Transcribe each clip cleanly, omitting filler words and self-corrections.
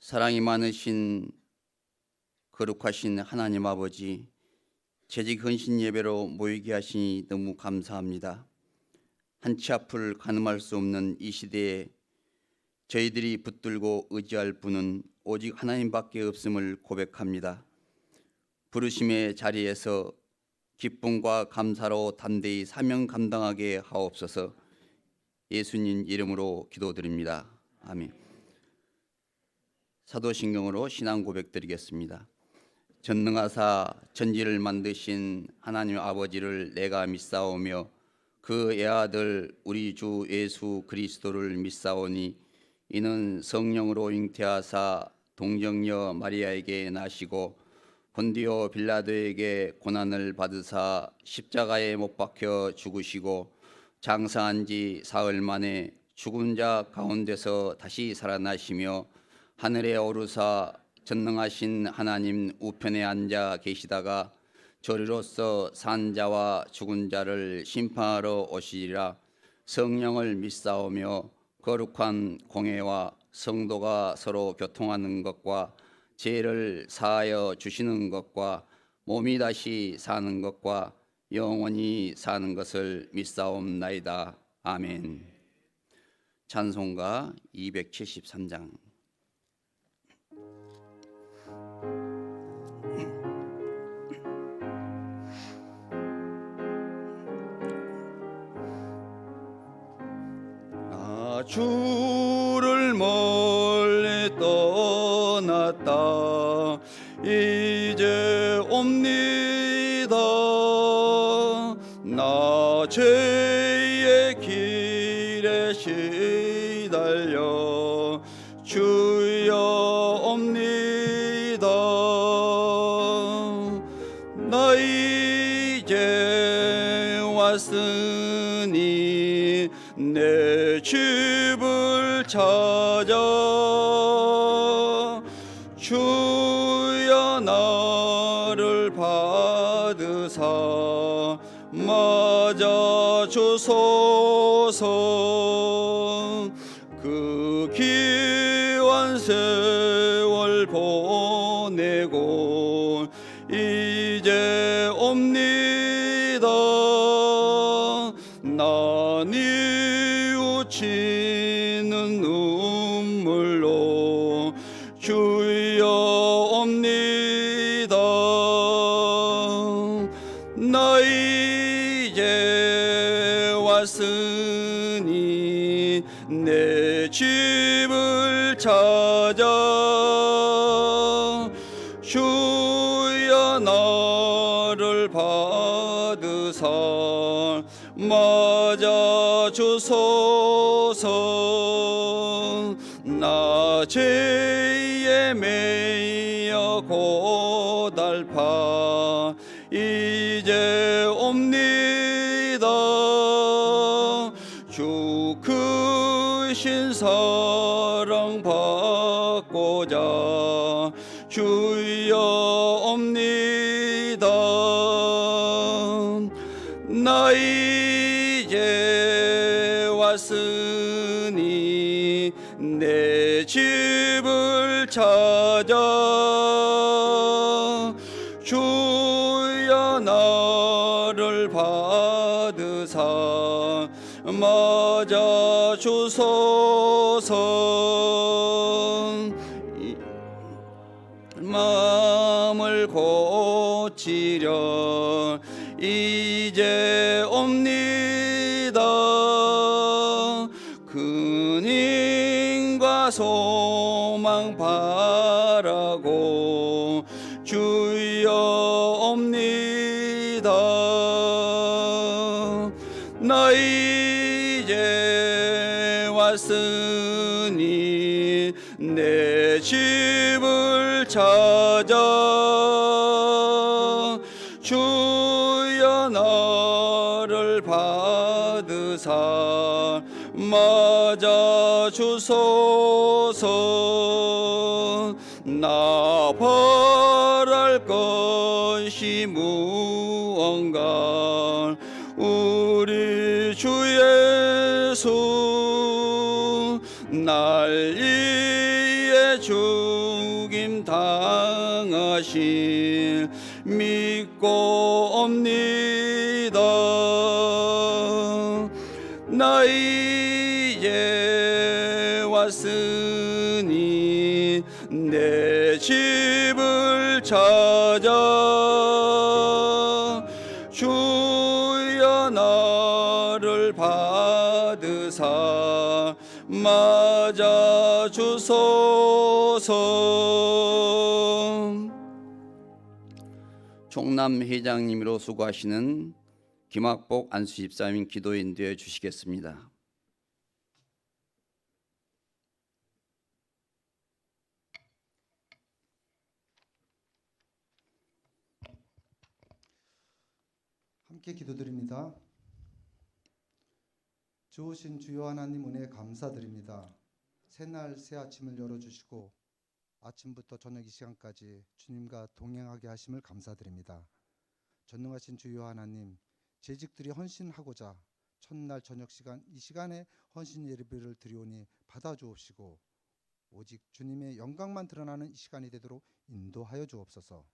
사랑이 많으신 거룩하신 하나님 아버지, 재직 헌신 예배로 모이게 하시니 너무 감사합니다. 한치 앞을 가늠할 수 없는 이 시대에 저희들이 붙들고 의지할 분은 오직 하나님밖에 없음을 고백합니다. 부르심의 자리에서 기쁨과 감사로 담대히 사명 감당하게 하옵소서. 예수님 이름으로 기도드립니다. 아멘. 사도신경으로 신앙 고백 드리겠습니다. 전능하사 천지를 만드신 하나님 아버지를 내가 믿사오며 그 애아들 우리 주 예수 그리스도를 믿사오니 이는 성령으로 잉태하사 동정녀 마리아에게 나시고 본디오 빌라도에게 고난을 받으사 십자가에 못 박혀 죽으시고 장사한 지 사흘 만에 죽은 자 가운데서 다시 살아나시며 하늘에 오르사 전능하신 하나님 우편에 앉아 계시다가 저리로서 산 자와 죽은 자를 심판하러 오시리라. 성령을 믿사오며 거룩한 공회와 성도가 서로 교통하는 것과 죄를 사하여 주시는 것과 몸이 다시 사는 것과 영원히 사는 것을 믿사옵나이다. 아멘. 찬송가 273장. 주를 멀리 떠났다 이제 옵니다. 나 죄의 길에 시달려 주여 옵니다. 나 이제 왔으니 내 집을 찾아 주여 나를 받으사 맞아 주소서. 그 귀한 세월 보내고 이제 옵니다. 나 뉘우치는 눈물로 주여 옵니다. 나 이제 왔으니 내 집을 찾아 주여 나를 받으사 맞아 주소서. 나 죄에 매여 고달파 이제 옵니다. 주 크신 사랑 받고자 주여 옵니다. 나 이제 왔으니 내 집을 찾아 주여 나를 받으사 맞아 주소서. 마음을 고치려 이제 옵니다. 근인과 소망 바라고 주여 옵니다. 나 이제 왔으니 내 집을 찾아 주여 나를 받으사 맞아 주소서. 나 바랄 것이 무언가 우리 주 예수 날 위해 주 하신 믿고 옵니다. 나 이제 왔으니 내 집을 찾아 주여 나를 받으사 맞아 주소서. 총남 회장님으로 수고하시는 김학복 안수집사님 기도 인도해 주시겠습니다. 함께 기도드립니다. 좋으신 주여 하나님 은혜 감사드립니다. 새날 새 아침을 열어주시고 아침부터 저녁 이 시간까지 주님과 동행하게 하심을 감사드립니다. 전능하신 주여 하나님, 재직들이 헌신하고자 첫날 저녁 시간 이 시간에 헌신 예배를 드리오니 받아주옵시고 오직 주님의 영광만 드러나는 이 시간이 되도록 인도하여 주옵소서.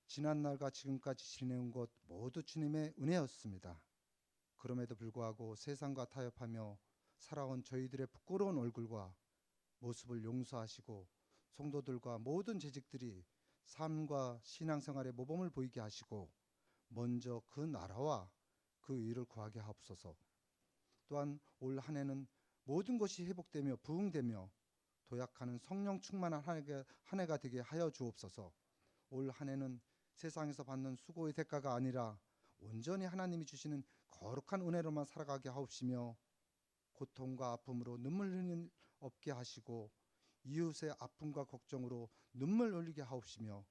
지난날과 지금까지 지내온 것 모두 주님의 은혜였습니다. 그럼에도 불구하고 세상과 타협하며 살아온 저희들의 부끄러운 얼굴과 모습을 용서하시고 성도들과 모든 재직들이 삶과 신앙생활의 모범을 보이게 하시고 먼저 그 나라와 그 의를 구하게 하옵소서. 또한 올 한 해는 모든 것이 회복되며 부흥되며 도약하는 성령 충만한 한 해가 되게 하여 주옵소서. 올 한 해는 세상에서 받는 수고의 대가가 아니라 온전히 하나님이 주시는 거룩한 은혜로만 살아가게 하옵시며 고통과 아픔으로 눈물 흘릴 없게 하시고 이웃의 아픔과 걱정으로 눈물 흘리게 하옵시며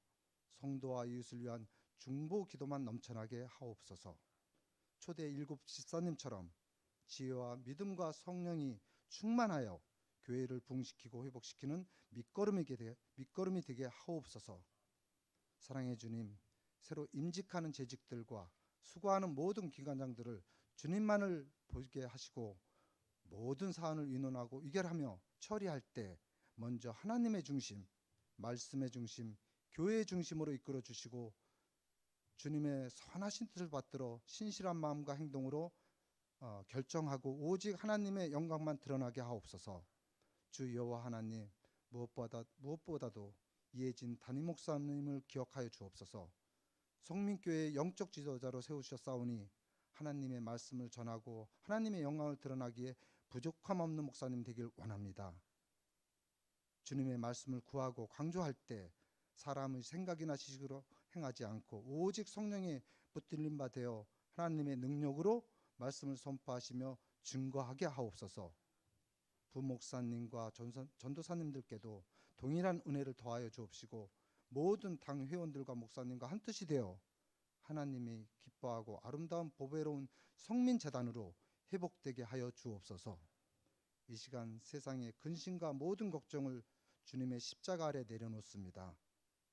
성도와 이웃을 위한 중보 기도만 넘쳐나게 하옵소서. 초대 일곱 집사님처럼 지혜와 믿음과 성령이 충만하여 교회를 부흥시키고 회복시키는 밑거름이 되게 하옵소서. 사랑의 주님, 새로 임직하는 재직들과 수고하는 모든 기관장들을 주님만을 보게 하시고 모든 사안을 의논하고 의결하며 처리할 때 먼저 하나님의 중심, 말씀의 중심, 교회의 중심으로 이끌어 주시고 주님의 선하신 뜻을 받들어 신실한 마음과 행동으로 결정하고 오직 하나님의 영광만 드러나게 하옵소서. 주 여호와 하나님, 무엇보다도 이해진 담임 목사님을 기억하여 주옵소서. 성민교회의 영적 지도자로 세우셨사오니 하나님의 말씀을 전하고 하나님의 영광을 드러나기에 부족함 없는 목사님 되길 원합니다. 주님의 말씀을 구하고 강조할 때 사람의 생각이나 지식으로 행하지 않고 오직 성령의 붙들림 바 되어 하나님의 능력으로 말씀을 선포하시며 증거하게 하옵소서. 부목사님과 전도사님들께도 동일한 은혜를 더하여 주옵시고 모든 당 회원들과 목사님과 한 뜻이 되어 하나님이 기뻐하고 아름다운 보배로운 성민재단으로 회복되게 하여 주옵소서. 이 시간 세상의 근심과 모든 걱정을 주님의 십자가 아래 내려놓습니다.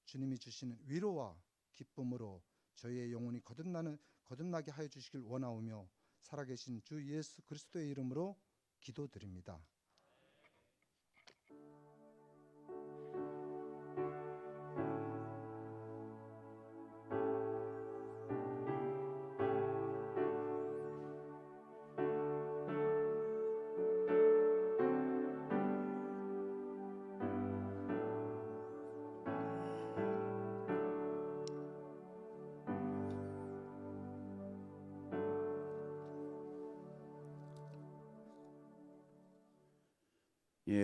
주님이 주시는 위로와 기쁨으로 저희의 영혼이 거듭나게 하여 주시길 원하오며 살아계신 주 예수 그리스도의 이름으로 기도드립니다.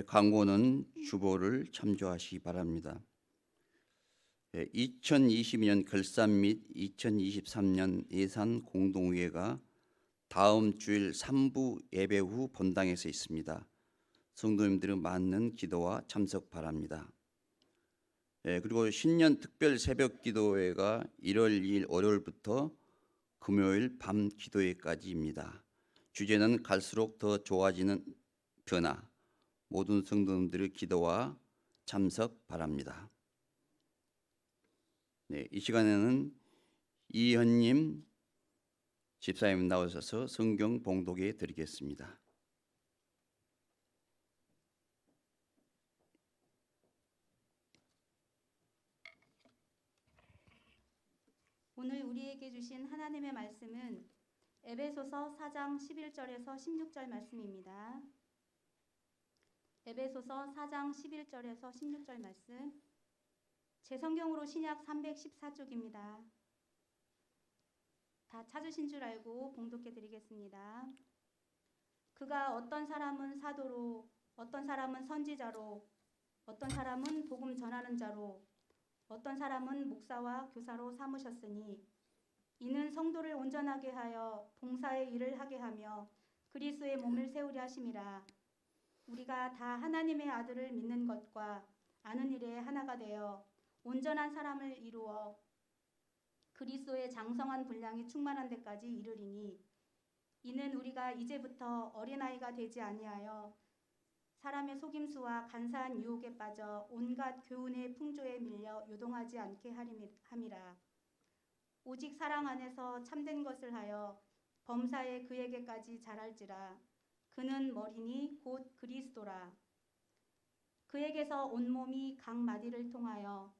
광고는 주보를 참조하시기 바랍니다. 2022년 결산 및 2023년 예산 공동회의가 다음 주일 3부 예배 후 본당에서 있습니다. 성도님들은 많은 기도와 참석 바랍니다. 그리고 신년 특별 새벽 기도회가 1월 2일 월요일부터 금요일 밤 기도회까지입니다. 주제는 갈수록 더 좋아지는 변화. 모든 성도님들의 기도와 참석 바랍니다. 이 시간에는 이현님 집사님 나오셔서 성경 봉독해 드리겠습니다. 오늘 우리에게 주신 하나님의 말씀은 에베소서 4장 11절에서 16절 말씀입니다. 에베소서 4장 11절에서 16절 말씀. 제 성경으로 신약 314쪽입니다. 다 찾으신 줄 알고 봉독해 드리겠습니다. 그가 어떤 사람은 사도로, 어떤 사람은 선지자로, 어떤 사람은 복음 전하는 자로, 어떤 사람은 목사와 교사로 삼으셨으니 이는 성도를 온전하게 하여 봉사의 일을 하게 하며 그리스도의 몸을 세우려 하심이라. 우리가 다 하나님의 아들을 믿는 것과 아는 일에 하나가 되어 온전한 사람을 이루어 그리스도의 장성한 분량이 충만한 데까지 이르리니 이는 우리가 이제부터 어린아이가 되지 아니하여 사람의 속임수와 간사한 유혹에 빠져 온갖 교훈의 풍조에 밀려 요동하지 않게 함이라. 오직 사랑 안에서 참된 것을 하여 범사에 그에게까지 자랄지라. 그는 머리니 곧 그리스도라. 그에게서 온몸이 각 마디를 통하여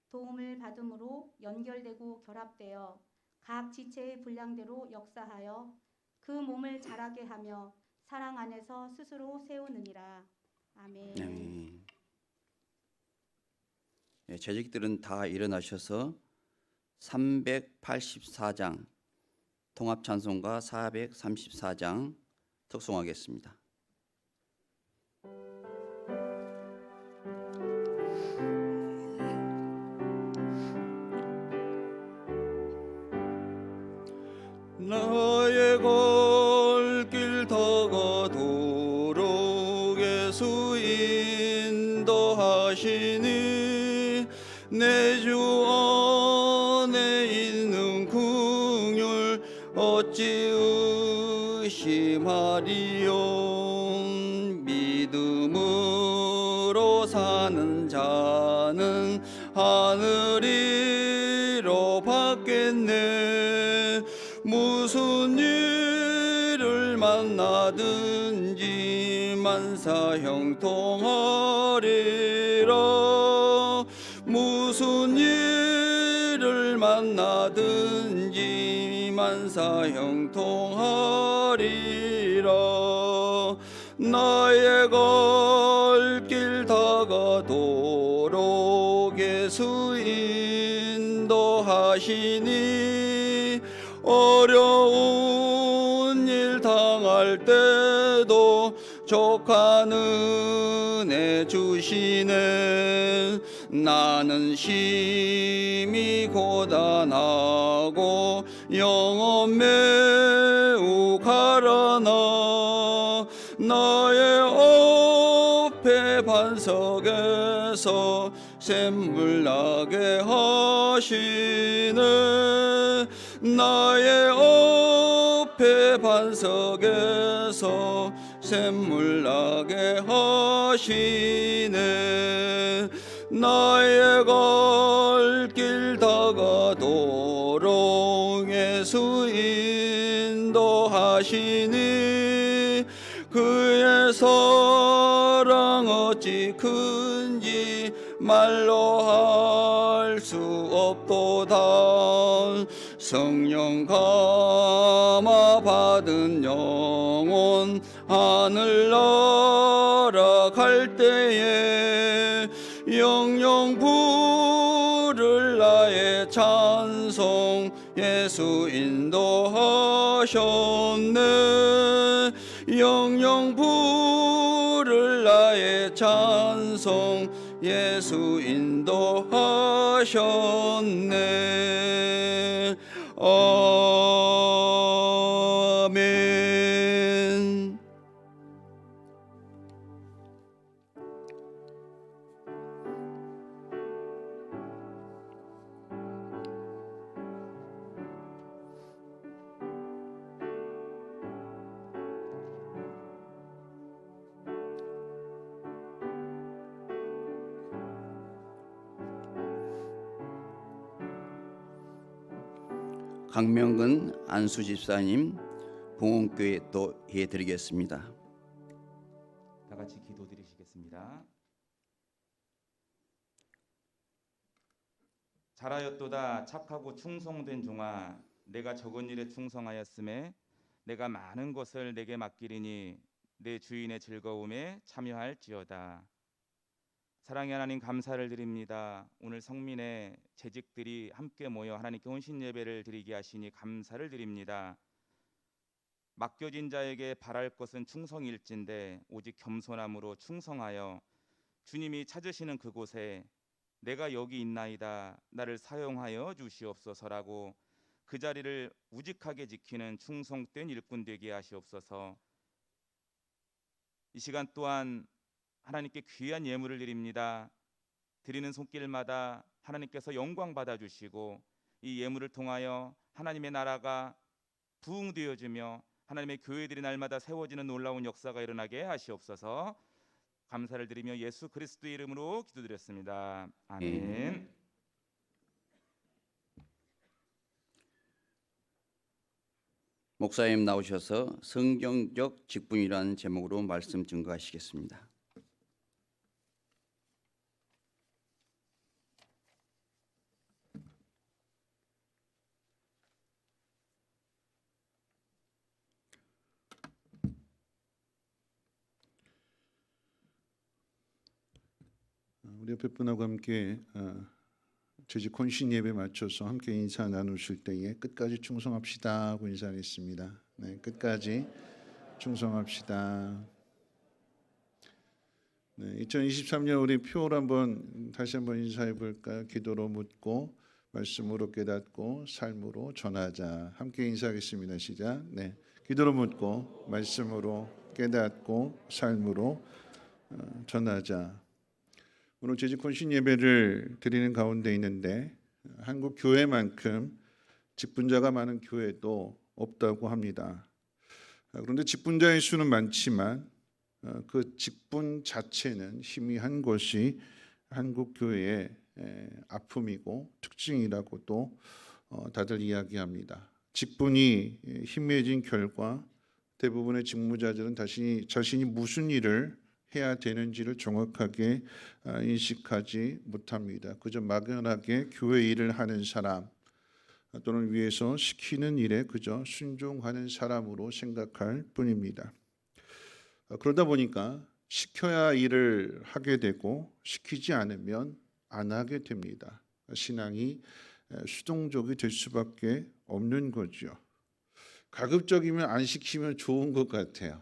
도움을 받음으로 연결되고 결합되어 각 지체의 분량대로 역사하여 그 몸을 자라게 하며 사랑 안에서 스스로 세우느니라. 아멘. 아멘. 예, 재직들은 다 일어나셔서 384장 통합찬송가 434장 특송하겠습니다. 나의 걸길 다가도록 예수 인도하시니 내 주 안에 있는 긍휼 어찌 의심하리요. 믿음으로 사는 자는 하늘이로 받겠네. 무슨 일을 만나든지 만사 형통하리라. 무슨 일을 만나든지 만사 형통하리라. 나의 갈 길 다가도록 예수 인도하시니 어려운 일 당할 때도 족한 은혜 주시네. 나는 심히 고단하고 영혼 매우 가라나 나의 앞에 반석에서 샘물 나게 하시네. 나의 앞에 반석에서 샘물 나게 하시네. 나의 갈 길 다가도록 예수 인도하시니 그의 사랑 어찌 큰지 말로 할 수 없도다. 성령 감화 받은 영혼 하늘나라 갈 때에 영영 부를 나의 찬송 예수 인도하셨네. 영영 부를 나의 찬송 예수 인도하셨네. 아멘. 강명근 안수 집사님 봉헌교회 또 해드리겠습니다. 다 같이 기도드리시겠습니다. 잘하였도다 착하고 충성된 종아, 내가 적은 일에 충성하였음에 내가 많은 것을 내게 맡기리니 내 주인의 즐거움에 참여할지어다. 사랑의 하나님, 감사를 드립니다. 오늘 성민의 재직들이 함께 모여 하나님께 혼신 예배를 드리게 하시니 감사를 드립니다. 맡겨진 자에게 바랄 것은 충성일진데 오직 겸손함으로 충성하여 주님이 찾으시는 그곳에 내가 여기 있나이다, 나를 사용하여 주시옵소서라고 그 자리를 우직하게 지키는 충성된 일꾼 되게 하시옵소서. 이 시간 또한 하나님께 귀한 예물을 드립니다. 드리는 손길마다 하나님께서 영광 받아주시고 이 예물을 통하여 하나님의 나라가 부흥되어지며 하나님의 교회들이 날마다 세워지는 놀라운 역사가 일어나게 하시옵소서. 감사를 드리며 예수 그리스도의 이름으로 기도드렸습니다. 아멘. 목사님 나오셔서 성경적 직분이라는 제목으로 말씀 증거하시겠습니다. 우리 옆에 분하고 함께 재직 혼신 예배 맞춰서 함께 인사 나누실 때에 끝까지 충성합시다 하고 인사하겠습니다. 네, 끝까지 충성합시다. 네, 2023년 우리 표를 다시 한번 인사해 볼까요? 기도로 묻고 말씀으로 깨닫고 삶으로 전하자. 함께 인사하겠습니다. 시작. 네, 기도로 묻고 말씀으로 깨닫고 삶으로 전하자. 오늘 재직 혼신 예배를 드리는 가운데 있는데 한국 교회만큼 직분자가 많은 교회도 없다고 합니다. 그런데 직분자의 수는 많지만 그 직분 자체는 희미한 것이 한국 교회의 아픔이고 특징이라고도 다들 이야기합니다. 직분이 희미해진 결과 대부분의 직무자들은 자신이 무슨 일을 해야 되는지를 정확하게 인식하지 못합니다. 그저 막연하게 교회 일을 하는 사람 또는 위에서 시키는 일에 그저 순종하는 사람으로 생각할 뿐입니다. 그러다 보니까 시켜야 일을 하게 되고 시키지 않으면 안 하게 됩니다. 신앙이 수동적이 될 수밖에 없는 거죠. 가급적이면 안 시키면 좋은 것 같아요.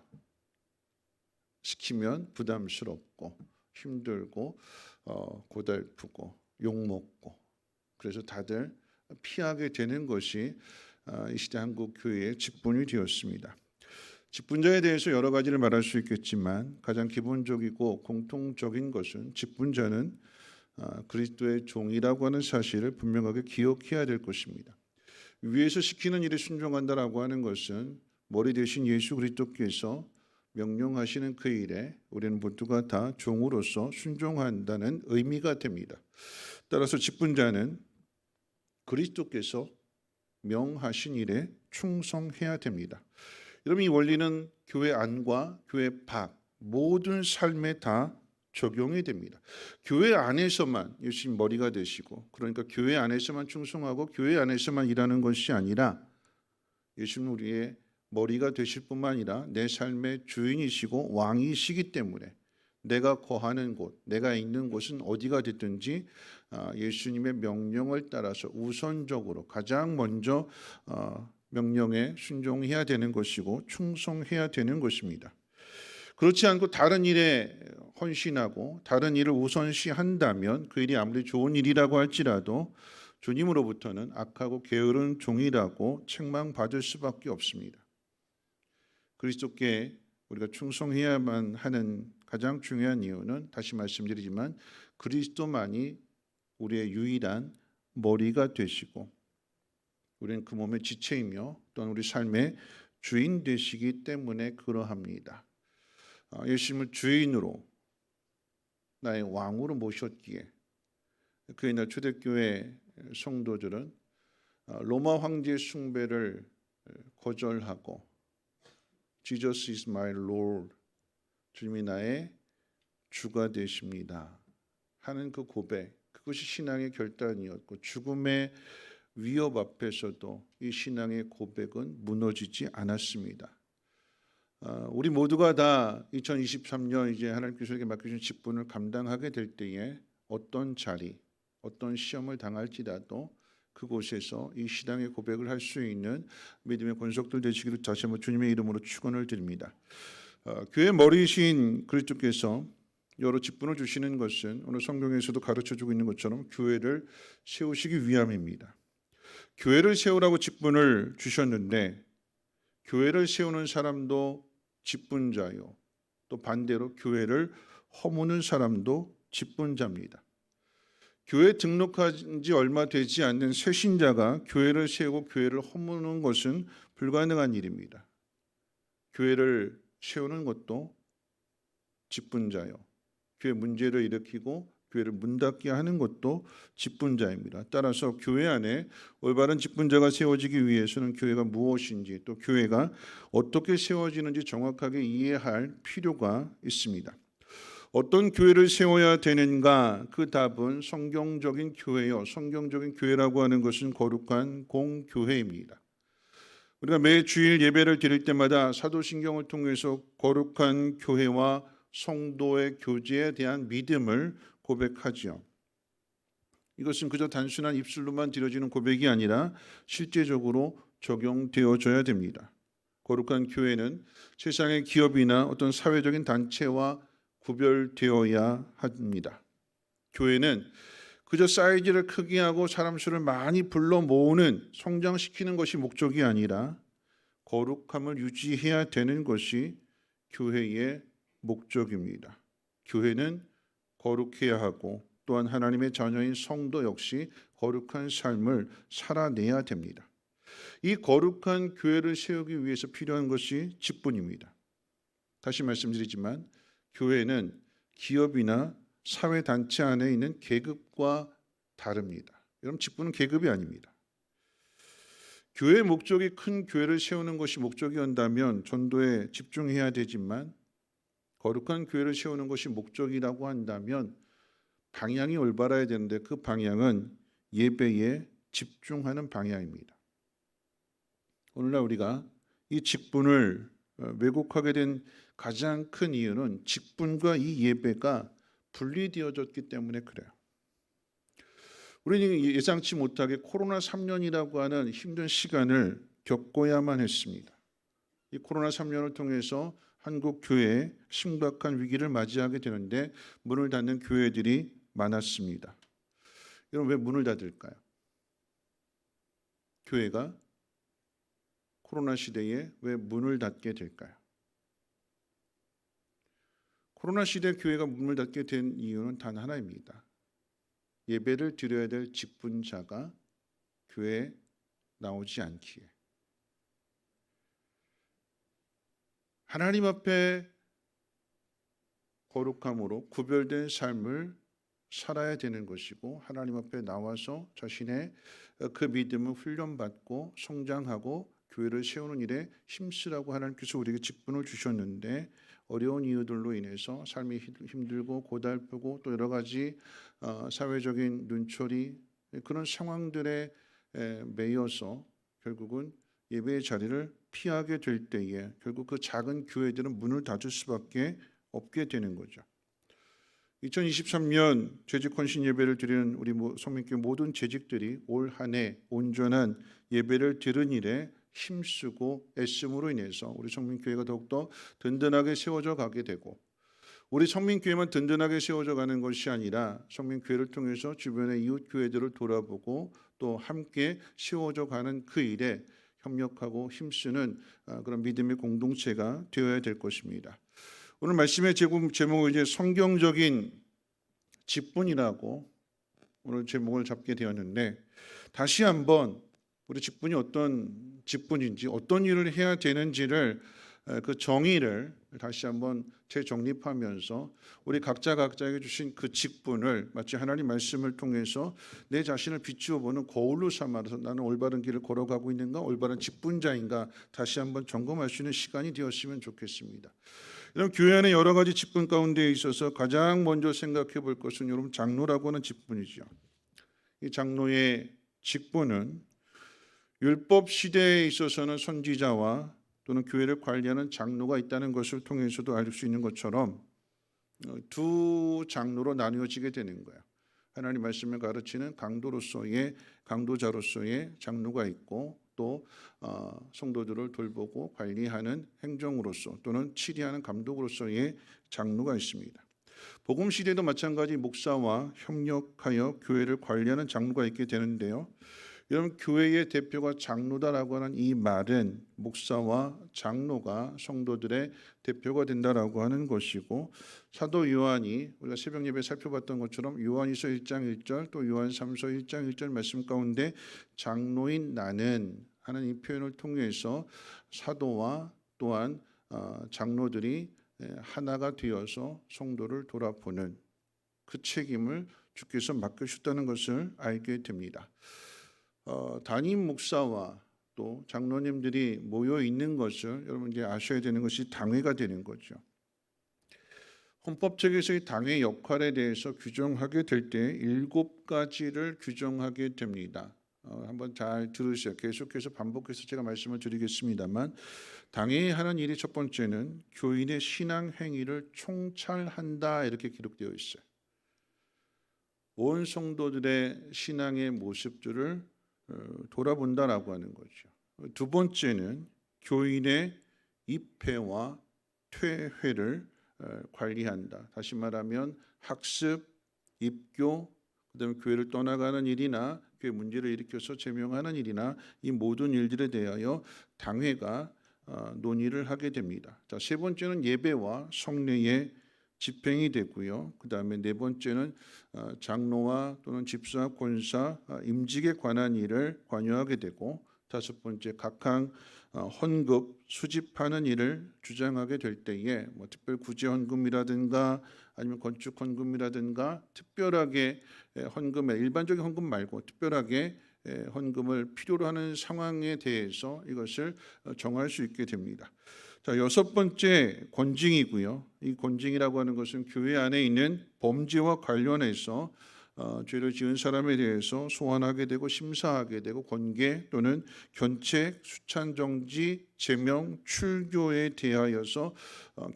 시키면 부담스럽고 힘들고 고달프고 욕먹고 그래서 다들 피하게 되는 것이 이 시대 한국 교회의 직분이 되었습니다. 직분자에 대해서 여러 가지를 말할 수 있겠지만 가장 기본적이고 공통적인 것은 직분자는 그리스도의 종이라고 하는 사실을 분명하게 기억해야 될 것입니다. 위에서 시키는 일에 순종한다라고 하는 것은 머리 대신 예수 그리스도께서 명령하시는 그 일에 우리는 모두가 다 종으로서 순종한다는 의미가 됩니다. 따라서 직분자는 그리스도께서 명하신 일에 충성해야 됩니다. 여러분, 이 원리는 교회 안과 교회 밖 모든 삶에 다 적용이 됩니다. 교회 안에서만 예수님 머리가 되시고 그러니까 교회 안에서만 충성하고 교회 안에서만 일하는 것이 아니라 예수님 우리의 머리가 되실 뿐만 아니라 내 삶의 주인이시고 왕이시기 때문에 내가 거하는 곳, 내가 있는 곳은 어디가 됐든지 예수님의 명령을 따라서 우선적으로 가장 먼저 명령에 순종해야 되는 것이고 충성해야 되는 것입니다. 그렇지 않고 다른 일에 헌신하고 다른 일을 우선시한다면 그 일이 아무리 좋은 일이라고 할지라도 주님으로부터는 악하고 게으른 종이라고 책망받을 수밖에 없습니다. 그리스도께 우리가 충성해야만 하는 가장 중요한 이유는 다시 말씀드리지만 그리스도만이 우리의 유일한 머리가 되시고 우리는 그 몸의 지체이며 또한 우리 삶의 주인 되시기 때문에 그러합니다. 예수님을 주인으로 나의 왕으로 모셨기에 그 옛날 초대교회 성도들은 로마 황제의 숭배를 거절하고 Jesus is my Lord, 주님이 나의 주가 되십니다 하는 그 고백, 그것이 신앙의 결단이었고 죽음의 위협 앞에서도 이 신앙의 고백은 무너지지 않았습니다. 우리 모두가 다 2023년 이제 하나님께서 우리에게 맡겨주신 직분을 감당하게 될 때에 어떤 자리, 어떤 시험을 당할지라도 그곳에서 이 신앙의 고백을 할 수 있는 믿음의 권속들 되시기를 다시 한번 주님의 이름으로 축원을 드립니다. 교회 머리이신 그리스도께서 여러 직분을 주시는 것은 오늘 성경에서도 가르쳐주고 있는 것처럼 교회를 세우시기 위함입니다. 교회를 세우라고 직분을 주셨는데 교회를 세우는 사람도 직분자요, 또 반대로 교회를 허무는 사람도 직분자입니다. 교회 등록한 지 얼마 되지 않는 새 신자가 교회를 세우고 교회를 허무는 것은 불가능한 일입니다. 교회를 세우는 것도 직분자요, 교회 문제를 일으키고 교회를 문 닫게 하는 것도 직분자입니다. 따라서 교회 안에 올바른 직분자가 세워지기 위해서는 교회가 무엇인지 또 교회가 어떻게 세워지는지 정확하게 이해할 필요가 있습니다. 어떤 교회를 세워야 되는가? 그 답은 성경적인 교회요. 성경적인 교회라고 하는 것은 거룩한 공교회입니다. 우리가 매 주일 예배를 드릴 때마다 사도신경을 통해서 거룩한 교회와 성도의 교제에 대한 믿음을 고백하지요. 이것은 그저 단순한 입술로만 드려지는 고백이 아니라 실제적으로 적용되어져야 됩니다. 거룩한 교회는 세상의 기업이나 어떤 사회적인 단체와 구별되어야 합니다. 교회는 그저 사이즈를 크게 하고 사람 수를 많이 불러 모으는, 성장시키는 것이 목적이 아니라 거룩함을 유지해야 되는 것이 교회의 목적입니다. 교회는 거룩해야 하고 또한 하나님의 자녀인 성도 역시 거룩한 삶을 살아내야 됩니다. 이 거룩한 교회를 세우기 위해서 필요한 것이 직분입니다. 다시 말씀드리지만 교회는 기업이나 사회단체 안에 있는 계급과 다릅니다. 여러분, 직분은 계급이 아닙니다. 교회의 목적이 큰 교회를 세우는 것이 목적이었다면 전도에 집중해야 되지만 거룩한 교회를 세우는 것이 목적이라고 한다면 방향이 올바라야 되는데 그 방향은 예배에 집중하는 방향입니다. 오늘날 우리가 이 직분을 왜곡하게 된 가장 큰 이유는 직분과 이 예배가 분리되어졌기 때문에 그래요. 우리는 예상치 못하게 코로나 3년이라고 하는 힘든 시간을 겪어야만 했습니다. 이 코로나 3년을 통해서 한국 교회에 심각한 위기를 맞이하게 되는데 문을 닫는 교회들이 많았습니다. 여러분, 왜 문을 닫을까요? 교회가 코로나 시대에 왜 문을 닫게 될까요? 코로나 시대 교회가 문을 닫게 된 이유는 단 하나입니다. 예배를 드려야 될 직분자가 교회에 나오지 않기에. 하나님 앞에 거룩함으로 구별된 삶을 살아야 되는 것이고 하나님 앞에 나와서 자신의 그 믿음을 훈련받고 성장하고 교회를 세우는 일에 힘쓰라고 하나님께서 우리에게 직분을 주셨는데 어려운 이유들로 인해서 삶이 힘들고 고달프고 또 여러 가지 사회적인 눈초리 그런 상황들에 매여서 결국은 예배의 자리를 피하게 될 때에 결국 그 작은 교회들은 문을 닫을 수밖에 없게 되는 거죠. 2023년 재직 헌신 예배를 드리는 우리 성민교회 모든 재직들이 올 한 해 온전한 예배를 드리는 일에 힘쓰고 애씀으로 인해서 우리 성민교회가 더욱더 든든하게 세워져 가게 되고 우리 성민교회만 든든하게 세워져 가는 것이 아니라 성민교회를 통해서 주변의 이웃교회들을 돌아보고 또 함께 세워져 가는 그 일에 협력하고 힘쓰는 그런 믿음의 공동체가 되어야 될 것입니다. 오늘 말씀의 제목은 이제 성경적인 직분이라고 오늘 제목을 잡게 되었는데 다시 한번 우리 직분이 어떤 직분인지 어떤 일을 해야 되는지를 그 정의를 다시 한번 재정립하면서 우리 각자에게 주신 그 직분을 마치 하나님 말씀을 통해서 내 자신을 비추어 보는 거울로 삼아서 나는 올바른 길을 걸어가고 있는가, 올바른 직분자인가 다시 한번 점검할 수 있는 시간이 되었으면 좋겠습니다. 여러분 교회 안에 여러 가지 직분 가운데 있어서 가장 먼저 생각해 볼 것은 여러분 장로라고 하는 직분이죠. 이 장로의 직분은 율법 시대에 있어서는 선지자와 또는 교회를 관리하는 장로가 있다는 것을 통해서도 알 수 있는 것처럼 두 장로로 나누어지게 되는 거예요. 하나님 말씀을 가르치는 강도자로서의 장로가 있고 또 성도들을 돌보고 관리하는 행정으로서 또는 치리하는 감독으로서의 장로가 있습니다. 복음 시대도 마찬가지 목사와 협력하여 교회를 관리하는 장로가 있게 되는데요. 여러분 교회의 대표가 장로다라고 하는 이 말은 목사와 장로가 성도들의 대표가 된다라고 하는 것이고 사도 요한이 우리가 새벽 예배 살펴봤던 것처럼 요한이서 1장 1절 또 요한3서 1장 1절 말씀 가운데 장로인 나는 하는 이 표현을 통해서 사도와 또한 장로들이 하나가 되어서 성도를 돌아보는 그 책임을 주께서 맡겨주셨다는 것을 알게 됩니다. 담임 목사와 또 장로님들이 모여 있는 것을 여러분 이제 아셔야 되는 것이 당회가 되는 거죠. 헌법책에서의 당회 역할에 대해서 규정하게 될 때 7가지를 규정하게 됩니다. 한번 잘 들으세요. 계속해서 반복해서 제가 말씀을 드리겠습니다만 당회에 하는 일이 첫 번째는 교인의 신앙 행위를 총찰한다 이렇게 기록되어 있어요. 온 성도들의 신앙의 모습들을 돌아본다라고 하는 거죠. 두 번째는 교인의 입회와 퇴회를 관리한다. 다시 말하면 학습, 입교, 그다음에 교회를 떠나가는 일이나 교회 문제를 일으켜서 제명하는 일이나 이 모든 일들에 대하여 당회가 논의를 하게 됩니다. 자, 세 번째는 예배와 성례의 집행이 되고요. 그다음에 네 번째는 장로와 또는 집사, 권사, 임직에 관한 일을 관여하게 되고 다섯 번째 각항 헌급 수집하는 일을 주장하게 될 때에 뭐 특별 구제 헌금이라든가 아니면 건축 헌금이라든가 특별하게 헌금에 일반적인 헌금 말고 특별하게 헌금을 필요로 하는 상황에 대해서 이것을 정할 수 있게 됩니다. 자, 여섯 번째 권징이고요. 이 권징이라고 하는 것은 교회 안에 있는 범죄와 관련해서 죄를 지은 사람에 대해서 소환하게 되고 심사하게 되고 권계 또는 견책, 수찬정지, 제명, 출교에 대하여서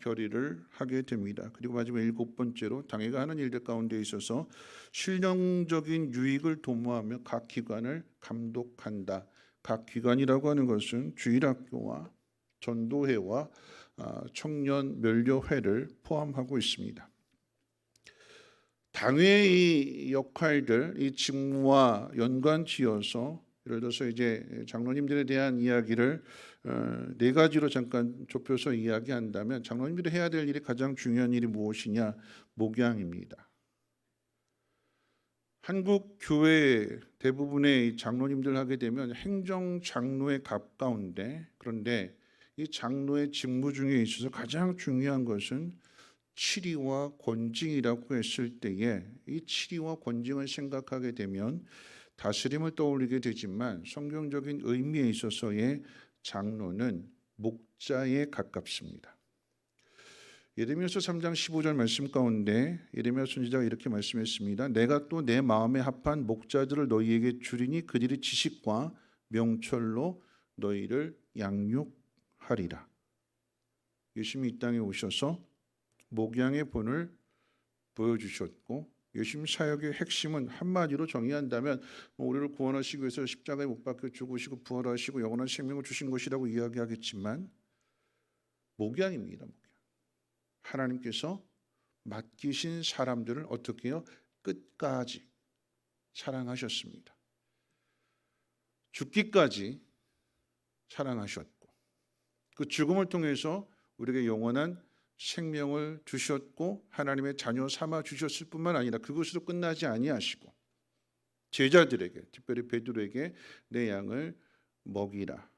결의를 하게 됩니다. 그리고 마지막 일곱 번째로 당회가 하는 일들 가운데 있어서 실령적인 유익을 도모하며 각 기관을 감독한다. 각 기관이라고 하는 것은 주일학교와 전도회와 청년 멸료회를 포함하고 있습니다. 당회의 역할들, 이 직무와 연관지어서 예를 들어서 이제 장로님들에 대한 이야기를 네 가지로 잠깐 좁혀서 이야기한다면 장로님들이 해야 될 일이 가장 중요한 일이 무엇이냐? 목양입니다. 한국 교회 대부분의 장로님들 하게 되면 행정 장로에 가까운데 그런데 이 장로의 직무 중에 있어서 가장 중요한 것은 치리와 권징이라고 했을 때에 이 치리와 권징을 생각하게 되면 다스림을 떠올리게 되지만 성경적인 의미에 있어서의 장로는 목자에 가깝습니다. 예레미야서 3장 15절 말씀 가운데 예레미야 선지자가 이렇게 말씀했습니다. 내가 또 내 마음에 합한 목자들을 너희에게 주리니 그들이 지식과 명철로 너희를 양육하리라. 예수님이 이 땅에 오셔서 목양의 본을 보여주셨고 예수님 사역의 핵심은 한마디로 정의한다면 우리를 구원하시기 위해서 십자가에 못 박혀 죽으시고 부활하시고 영원한 생명을 주신 것이라고 이야기하겠지만 목양입니다. 목양. 하나님께서 맡기신 사람들을 어떻게 해요? 끝까지 사랑하셨습니다. 죽기까지 사랑하셨고 그 죽음을 통해서 우리에게 영원한 생명을 주셨고 하나님의 자녀 삼아 주셨을 뿐만 아니라 그것으로 끝나지 아니하시고 제자들에게 특별히 베드로에게 내 양을 먹이라.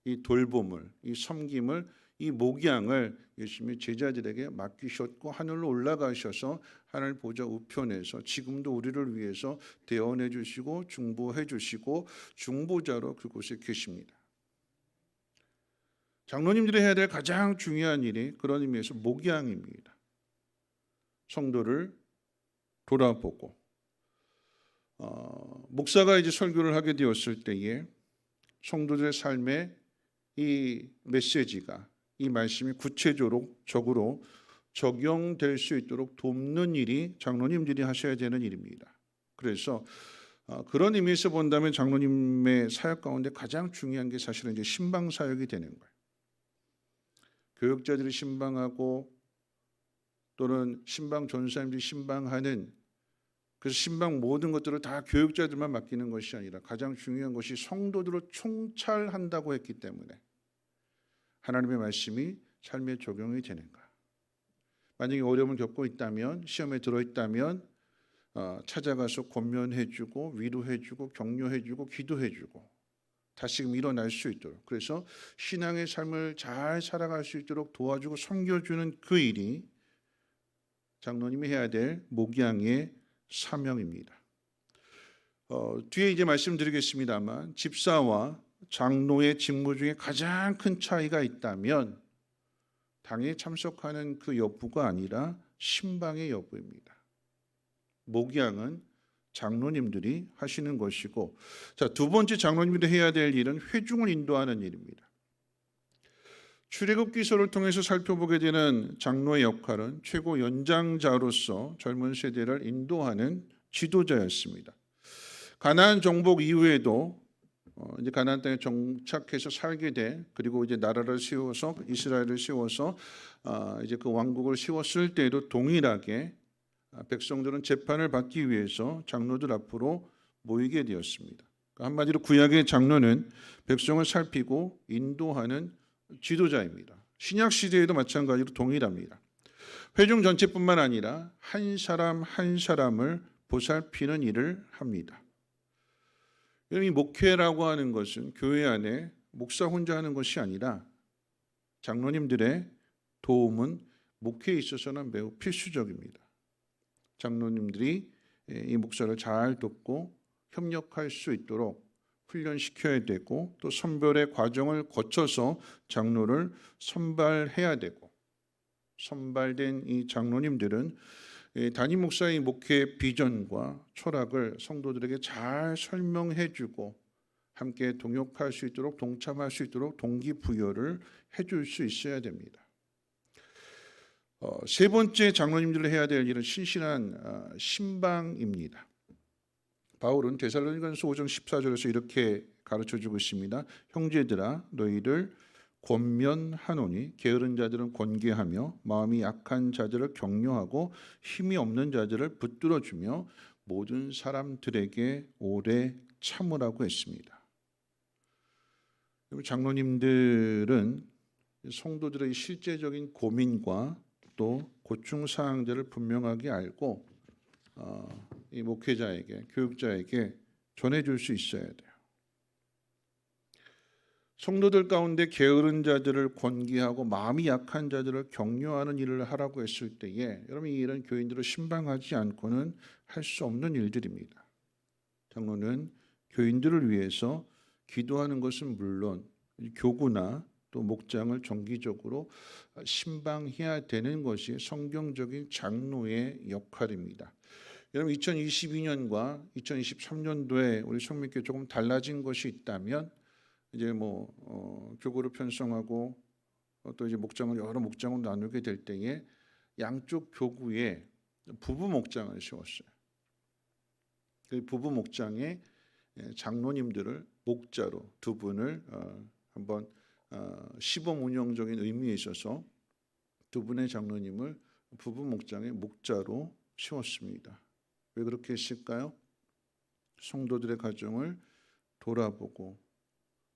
이 돌봄을, 이 섬김을, 이 목양을 예수님이 제자들에게 맡기셨고 하늘로 올라가셔서 하늘 보좌 우편에서 지금도 우리를 위해서 대언해 주시고 중보해 주시고 중보자로 그곳에 계십니다. 장로님들이 해야 될 가장 중요한 일이 그런 의미에서 목양입니다. 성도를 돌아보고 목사가 이제 설교를 하게 되었을 때에 성도들의 삶에 이 메시지가, 이 말씀이 구체적으로 적용될 수 있도록 돕는 일이 장로님들이 하셔야 되는 일입니다. 그래서 그런 의미에서 본다면 장로님의 사역 가운데 가장 중요한 게 사실은 이제 신방 사역이 되는 거예요. 교역자들이 신방하고 또는 신방 전사님들이 신방하는, 그래서 신방 모든 것들을 다 교역자들만 맡기는 것이 아니라 가장 중요한 것이 성도들을 총찰한다고 했기 때문에 하나님의 말씀이 삶에 적용이 되는가. 만약에 어려움을 겪고 있다면, 시험에 들어있다면 찾아가서 권면해주고 위로해주고 격려해주고 기도해주고 다시금 일어날 수 있도록, 그래서 신앙의 삶을 잘 살아갈 수 있도록 도와주고 섬겨주는 그 일이 장로님이 해야 될 목양의 사명입니다. 뒤에 이제 말씀드리겠습니다만 집사와 장로의 직무 중에 가장 큰 차이가 있다면 당에 참석하는 그 여부가 아니라 신방의 여부입니다. 목양은 장로님들이 하시는 것이고, 자, 두 번째 장로님들이 해야 될 일은 회중을 인도하는 일입니다. 출애굽기서를 통해서 살펴보게 되는 장로의 역할은 최고 연장자로서 젊은 세대를 인도하는 지도자였습니다. 가나안 정복 이후에도 이제 가나안 땅에 정착해서 살게 돼, 그리고 이제 나라를 세워서 이스라엘을 세워서 이제 그 왕국을 세웠을 때에도 동일하게 백성들은 재판을 받기 위해서 장로들 앞으로 모이게 되었습니다. 한마디로 구약의 장로는 백성을 살피고 인도하는 지도자입니다. 신약 시대에도 마찬가지로 동일합니다. 회중 전체뿐만 아니라 한 사람 한 사람을 보살피는 일을 합니다. 이 목회라고 하는 것은 교회 안에 목사 혼자 하는 것이 아니라 장로님들의 도움은 목회에 있어서는 매우 필수적입니다. 장로님들이 이 목사를 잘 돕고 협력할 수 있도록 훈련시켜야 되고, 또 선별의 과정을 거쳐서 장로를 선발해야 되고, 선발된 이 장로님들은 담임 목사의 목회 비전과 철학을 성도들에게 잘 설명해주고 함께 동역할 수 있도록, 동참할 수 있도록 동기부여를 해줄 수 있어야 됩니다. 세 번째 장로님들이 해야 될 일은 신실한 신방입니다. 바울은 데살로니가서 5장 14절에서 이렇게 가르쳐주고 있습니다. 형제들아 너희를 권면하노니 게으른 자들은 권계하며 마음이 약한 자들을 격려하고 힘이 없는 자들을 붙들어주며 모든 사람들에게 오래 참으라고 했습니다. 장로님들은 성도들의 실제적인 고민과 또 고충 사항들을 분명하게 알고 이 목회자에게, 교육자에게 전해줄 수 있어야 돼요. 성도들 가운데 게으른 자들을 권기하고 마음이 약한 자들을 격려하는 일을 하라고 했을 때에, 여러분 이 일은 교인들을 신방하지 않고는 할 수 없는 일들입니다. 장로는 교인들을 위해서 기도하는 것은 물론 교구나 또 목장을 정기적으로 신방해야 되는 것이 성경적인 장로의 역할입니다. 여러분 2022년과 2023년도에 우리 성민교회 조금 달라진 것이 있다면 이제 교구를 편성하고 또 이제 목장을 여러 목장으로 나누게 될 때에 양쪽 교구에 부부 목장을 세웠어요. 그 부부 목장에 장로님들을 목자로 두 분을 한번 시범 운영적인 의미에 있어서 두 분의 장로님을 부부 목장의 목자로 세웠습니다. 왜 그렇게 했을까요? 성도들의 가정을 돌아보고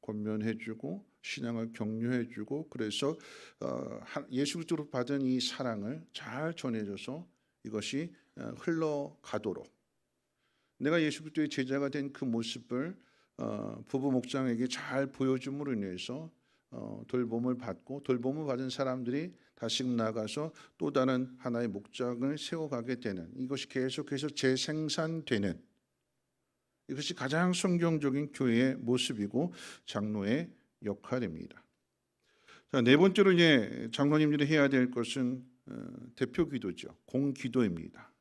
권면해주고 신앙을 격려해주고, 그래서 예수 그리스도로 받은 이 사랑을 잘 전해줘서 이것이 흘러가도록, 내가 예수 그리스도의 제자가 된 그 모습을 부부 목장에게 잘 보여줌으로 인해서 돌봄을 받고, 돌봄을 받은 사람들이 다시금 나아가서 또 다른 하나의 목장을 세워가게 되는, 이것이 계속해서 재생산되는, 이것이 가장 성경적인 교회의 모습이고 장로의 역할입니다. 자, 네 번째로 이제 장로님들이 해야 될 것은 대표 기도죠. 공기도입니다.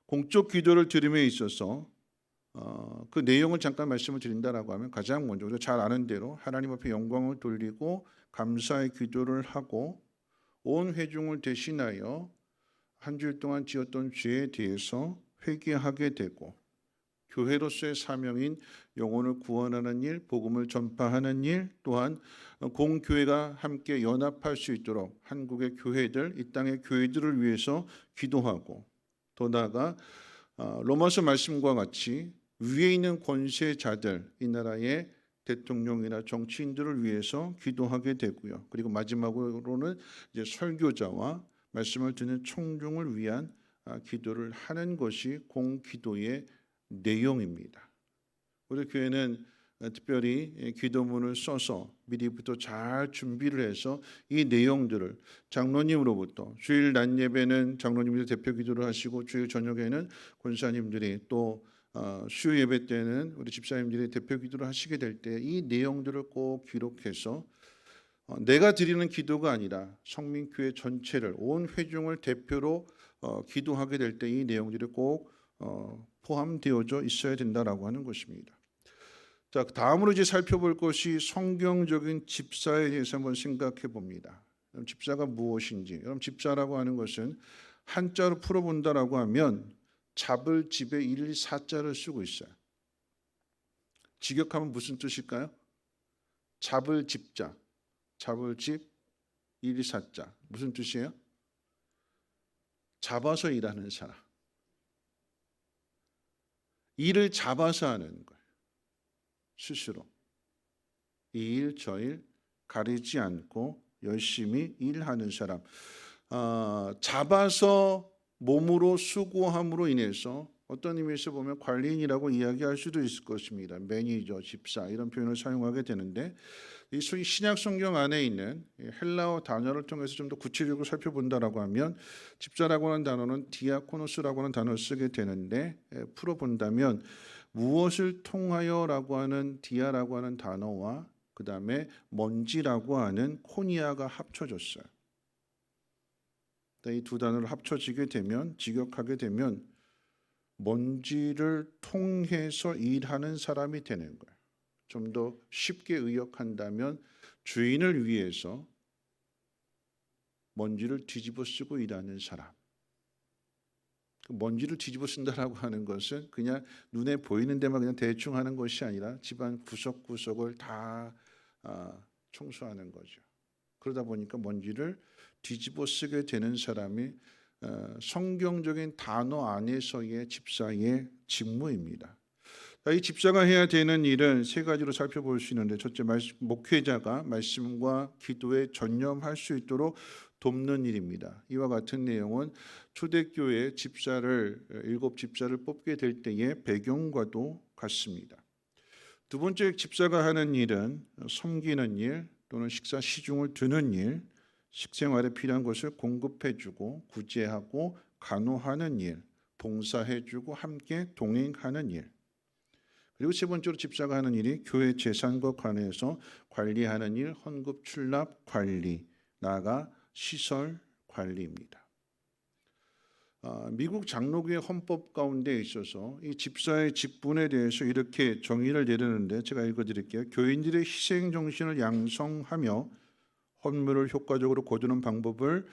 공적 기도를 드림에 있어서 그 내용을 잠깐 말씀을 드린다라고 하면 가장 먼저 우리가 잘 아는 대로 하나님 앞에 영광을 돌리고 감사의 기도를 하고 온 회중을 대신하여 한 주일 동안 지었던 죄에 대해서 회개하게 되고 교회로서의 사명인 영혼을 구원하는 일, 복음을 전파하는 일, 또한 공교회가 함께 연합할 수 있도록 한국의 교회들, 이 땅의 교회들을 위해서 기도하고 더 나아가 로마서 말씀과 같이 위에 있는 권세자들, 이 나라의 대통령이나 정치인들을 위해서 기도하게 되고요. 그리고 마지막으로는 이제 설교자와 말씀을 듣는 청중을 위한 기도를 하는 것이 공기도의 내용입니다. 우리 교회는 특별히 기도문을 써서 미리부터 잘 준비를 해서 이 내용들을 장로님으로부터 주일 낮 예배는 장로님들이 대표 기도를 하시고 주일 저녁에는 권사님들이 또 수요 예배 때는 우리 집사님들이 대표 기도를 하시게 될 때 이 내용들을 꼭 기록해서 내가 드리는 기도가 아니라 성민교회 전체를 온 회중을 대표로 기도하게 될 때 이 내용들이 꼭 포함되어져 있어야 된다라고 하는 것입니다. 자, 다음으로 이제 살펴볼 것이 성경적인 집사에 대해서 한번 생각해 봅니다. 그럼 집사가 무엇인지. 그럼 집사라고 하는 것은 한자로 풀어본다라고 하면 잡을 집에 1, 2, 4자를 쓰고 있어요. 직역하면 무슨 뜻일까요? 잡을 집자, 잡을 집 1, 2, 4자. 무슨 뜻이에요? 잡아서 일하는 사람. 일을 잡아서 하는 거예요. 스스로. 이 일, 저 일 가리지 않고 열심히 일하는 사람. 잡아서 몸으로 수고함으로 인해서 어떤 의미에서 보면 관리인이라고 이야기할 수도 있을 것입니다. 매니저, 집사 이런 표현을 사용하게 되는데 이 신약 성경 안에 있는 헬라어 단어를 통해서 좀 더 구체적으로 살펴본다라고 하면 집사라고 하는 단어는 디아코노스라고 하는 단어를 쓰게 되는데 풀어본다면 무엇을 통하여라고 하는 디아라고 하는 단어와 그 다음에 먼지라고 하는 코니아가 합쳐졌어요. 이 두 단어를 합쳐지게 되면 직역하게 되면 먼지를 통해서 일하는 사람이 되는 거예요. 좀 더 쉽게 의역한다면 주인을 위해서 먼지를 뒤집어 쓰고 일하는 사람. 먼지를 뒤집어 쓴다라고 하는 것은 그냥 눈에 보이는 데만 그냥 대충 하는 것이 아니라 집안 구석구석을 다 청소하는 거죠. 그러다 보니까 먼지를 뒤집어 쓰게 되는 사람이 성경적인 단어 안에서의 집사의 직무입니다. 이 집사가 해야 되는 일은 세 가지로 살펴볼 수 있는데 첫째, 목회자가 말씀과 기도에 전념할 수 있도록 돕는 일입니다. 이와 같은 내용은 초대교회 집사를 7 집사를 뽑게 될 때의 배경과도 같습니다. 두 번째, 집사가 하는 일은 섬기는 일 또는 식사 시중을 드는 일, 식생활에 필요한 것을 공급해주고 구제하고 간호하는 일, 봉사해주고 함께 동행하는 일. 그리고 세 번째로 집사가 하는 일이 교회 재산과 관해서 관리하는 일, 헌금 출납 관리, 나아가 시설 관리입니다. 미국 장로교회 헌법 가운데 있어서 이 집사의 직분에 대해서 이렇게 정의를 내리는데 제가 읽어드릴게요. 교인들의 희생 정신을 양성하며 헌물을 효과적으로 거두는 방법을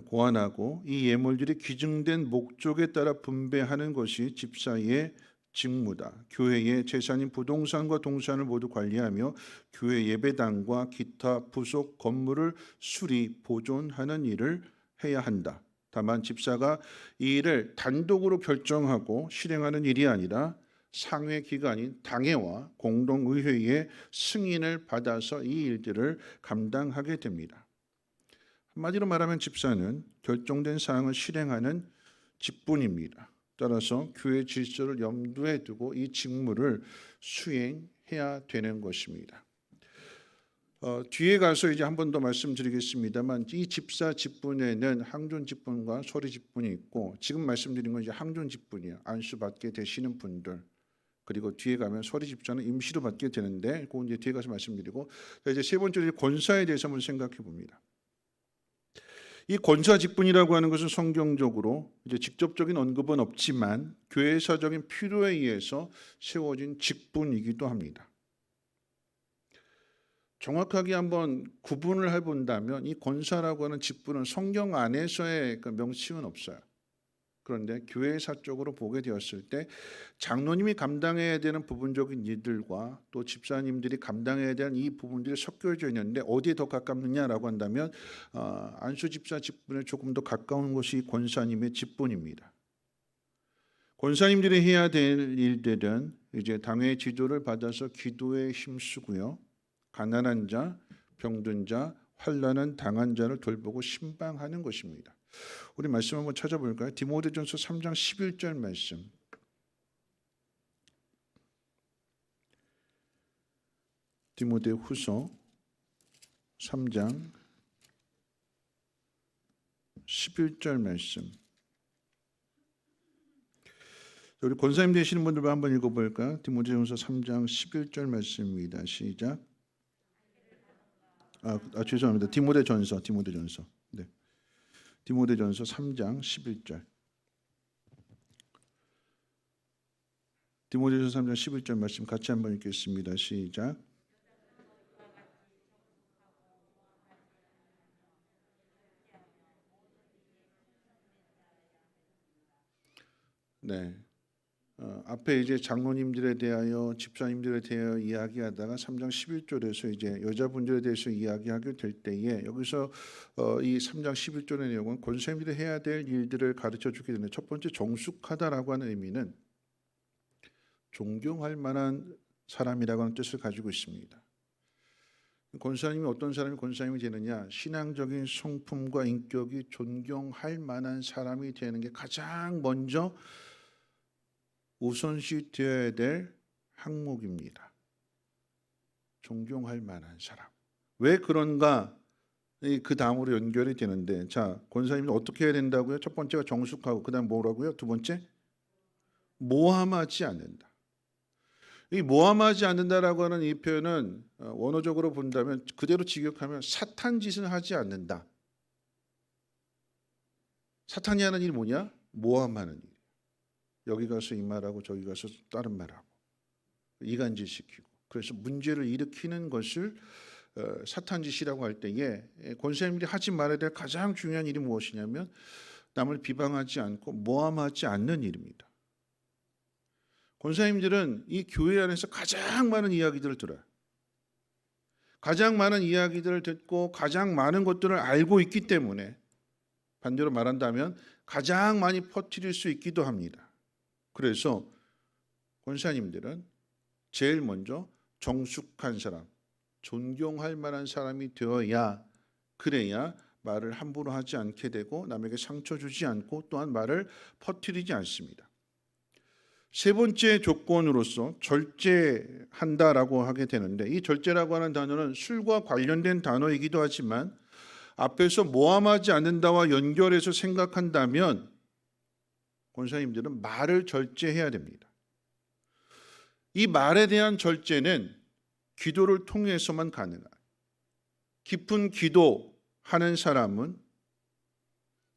고안하고 이 예물들이 기증된 목적에 따라 분배하는 것이 집사의 직무다. 교회의 재산인 부동산과 동산을 모두 관리하며 교회 예배당과 기타 부속 건물을 수리, 보존하는 일을 해야 한다. 다만 집사가 이 일을 단독으로 결정하고 실행하는 일이 아니라 상회 기관인 당회와 공동의회의 승인을 받아서 이 일들을 감당하게 됩니다. 한마디로 말하면 집사는 결정된 사항을 실행하는 직분입니다. 따라서 교회 질서를 염두에 두고 이 직무를 수행해야 되는 것입니다. 뒤에 가서 이제 한 번 더 말씀드리겠습니다만 이 집사 직분에는 항존 직분과 소리 직분이 있고 지금 말씀드린 건 이제 항존 직분이에요. 안수 받게 되시는 분들. 그리고 뒤에 가면 서리 집사는 임시로 맡게 되는데 그건 이제 뒤에 가서 말씀드리고, 이제 세 번째로 권사에 대해서 한번 생각해 봅니다. 이 권사 직분이라고 하는 것은 성경적으로 이제 직접적인 언급은 없지만 교회사적인 필요에 의해서 세워진 직분이기도 합니다. 정확하게 한번 구분을 해본다면 이 권사라고 하는 직분은 성경 안에서의 그 명칭은 없어요. 그런데 교회사적으로 보게 되었을 때 장로님이 감당해야 되는 부분적인 일들과 또 집사님들이 감당해야 되는 이 부분들이 섞여져 있는데 어디에 더 가깝느냐라고 한다면 안수 집사 직분에 조금 더 가까운 것이 권사님의 직분입니다. 권사님들이 해야 될 일들은 이제 당회의 지도를 받아서 기도에 힘쓰고요, 가난한 자, 병든 자, 환난은 당한 자를 돌보고 신방하는 것입니다. 우리 말씀 한번 찾아볼까요? 디모데전서 3장 11절 말씀. 디모데후서 3장 11절 말씀. 우리 권사님 되시는 분들 한번 읽어볼까요? 디모데전서 3장 11절 말씀입니다. 시작. 죄송합니다. 디모데전서. 네. 디모데전서 3장 11절. 디모데전서 3장 11절 말씀 같이 한번 읽겠습니다. 시작. 네. 앞에 이제 장로님들에 대하여 집사님들에 대하여 이야기하다가 3장 11절에서 이제 여자분들에 대해서 이야기하게 될 때에 여기서 이 3장 11절의 내용은 권사님들이 해야 될 일들을 가르쳐 주게 되는 첫 번째 정숙하다라고 하는 의미는 존경할 만한 사람이라고 하는 뜻을 가지고 있습니다. 권사님이 어떤 사람이 권사님이 되느냐, 신앙적인 성품과 인격이 존경할 만한 사람이 되는 게 가장 먼저 우선시 되어야 될 항목입니다. 존경할 만한 사람. 왜 그런가? 그 다음으로 연결이 되는데, 자, 권사님이 어떻게 해야 된다고요? 첫 번째가 정숙하고, 그 다음 뭐라고요? 두 번째? 모함하지 않는다. 이 모함하지 않는다라고 하는 이 표현은 원어적으로 본다면 그대로 직역하면 사탄 짓을 하지 않는다. 사탄이 하는 일이 뭐냐? 모함하는 일. 여기 가서 이 말하고 저기 가서 다른 말하고 이간질시키고, 그래서 문제를 일으키는 것을 사탄짓이라고 할 때에 권사님들이 하지 말아야 될 가장 중요한 일이 무엇이냐면 남을 비방하지 않고 모함하지 않는 일입니다. 권사님들은 이 교회 안에서 가장 많은 이야기들을 들어요. 가장 많은 이야기들을 듣고 가장 많은 것들을 알고 있기 때문에 반대로 말한다면 가장 많이 퍼뜨릴 수 있기도 합니다. 그래서 권사님들은 제일 먼저 정숙한 사람, 존경할 만한 사람이 되어야, 그래야 말을 함부로 하지 않게 되고 남에게 상처 주지 않고 또한 말을 퍼뜨리지 않습니다. 세 번째 조건으로서 절제한다라고 하게 되는데, 이 절제라고 하는 단어는 술과 관련된 단어이기도 하지만 앞에서 모함하지 않는다와 연결해서 생각한다면 권사님들은 말을 절제해야 됩니다. 이 말에 대한 절제는 기도를 통해서만 가능한, 깊은 기도하는 사람은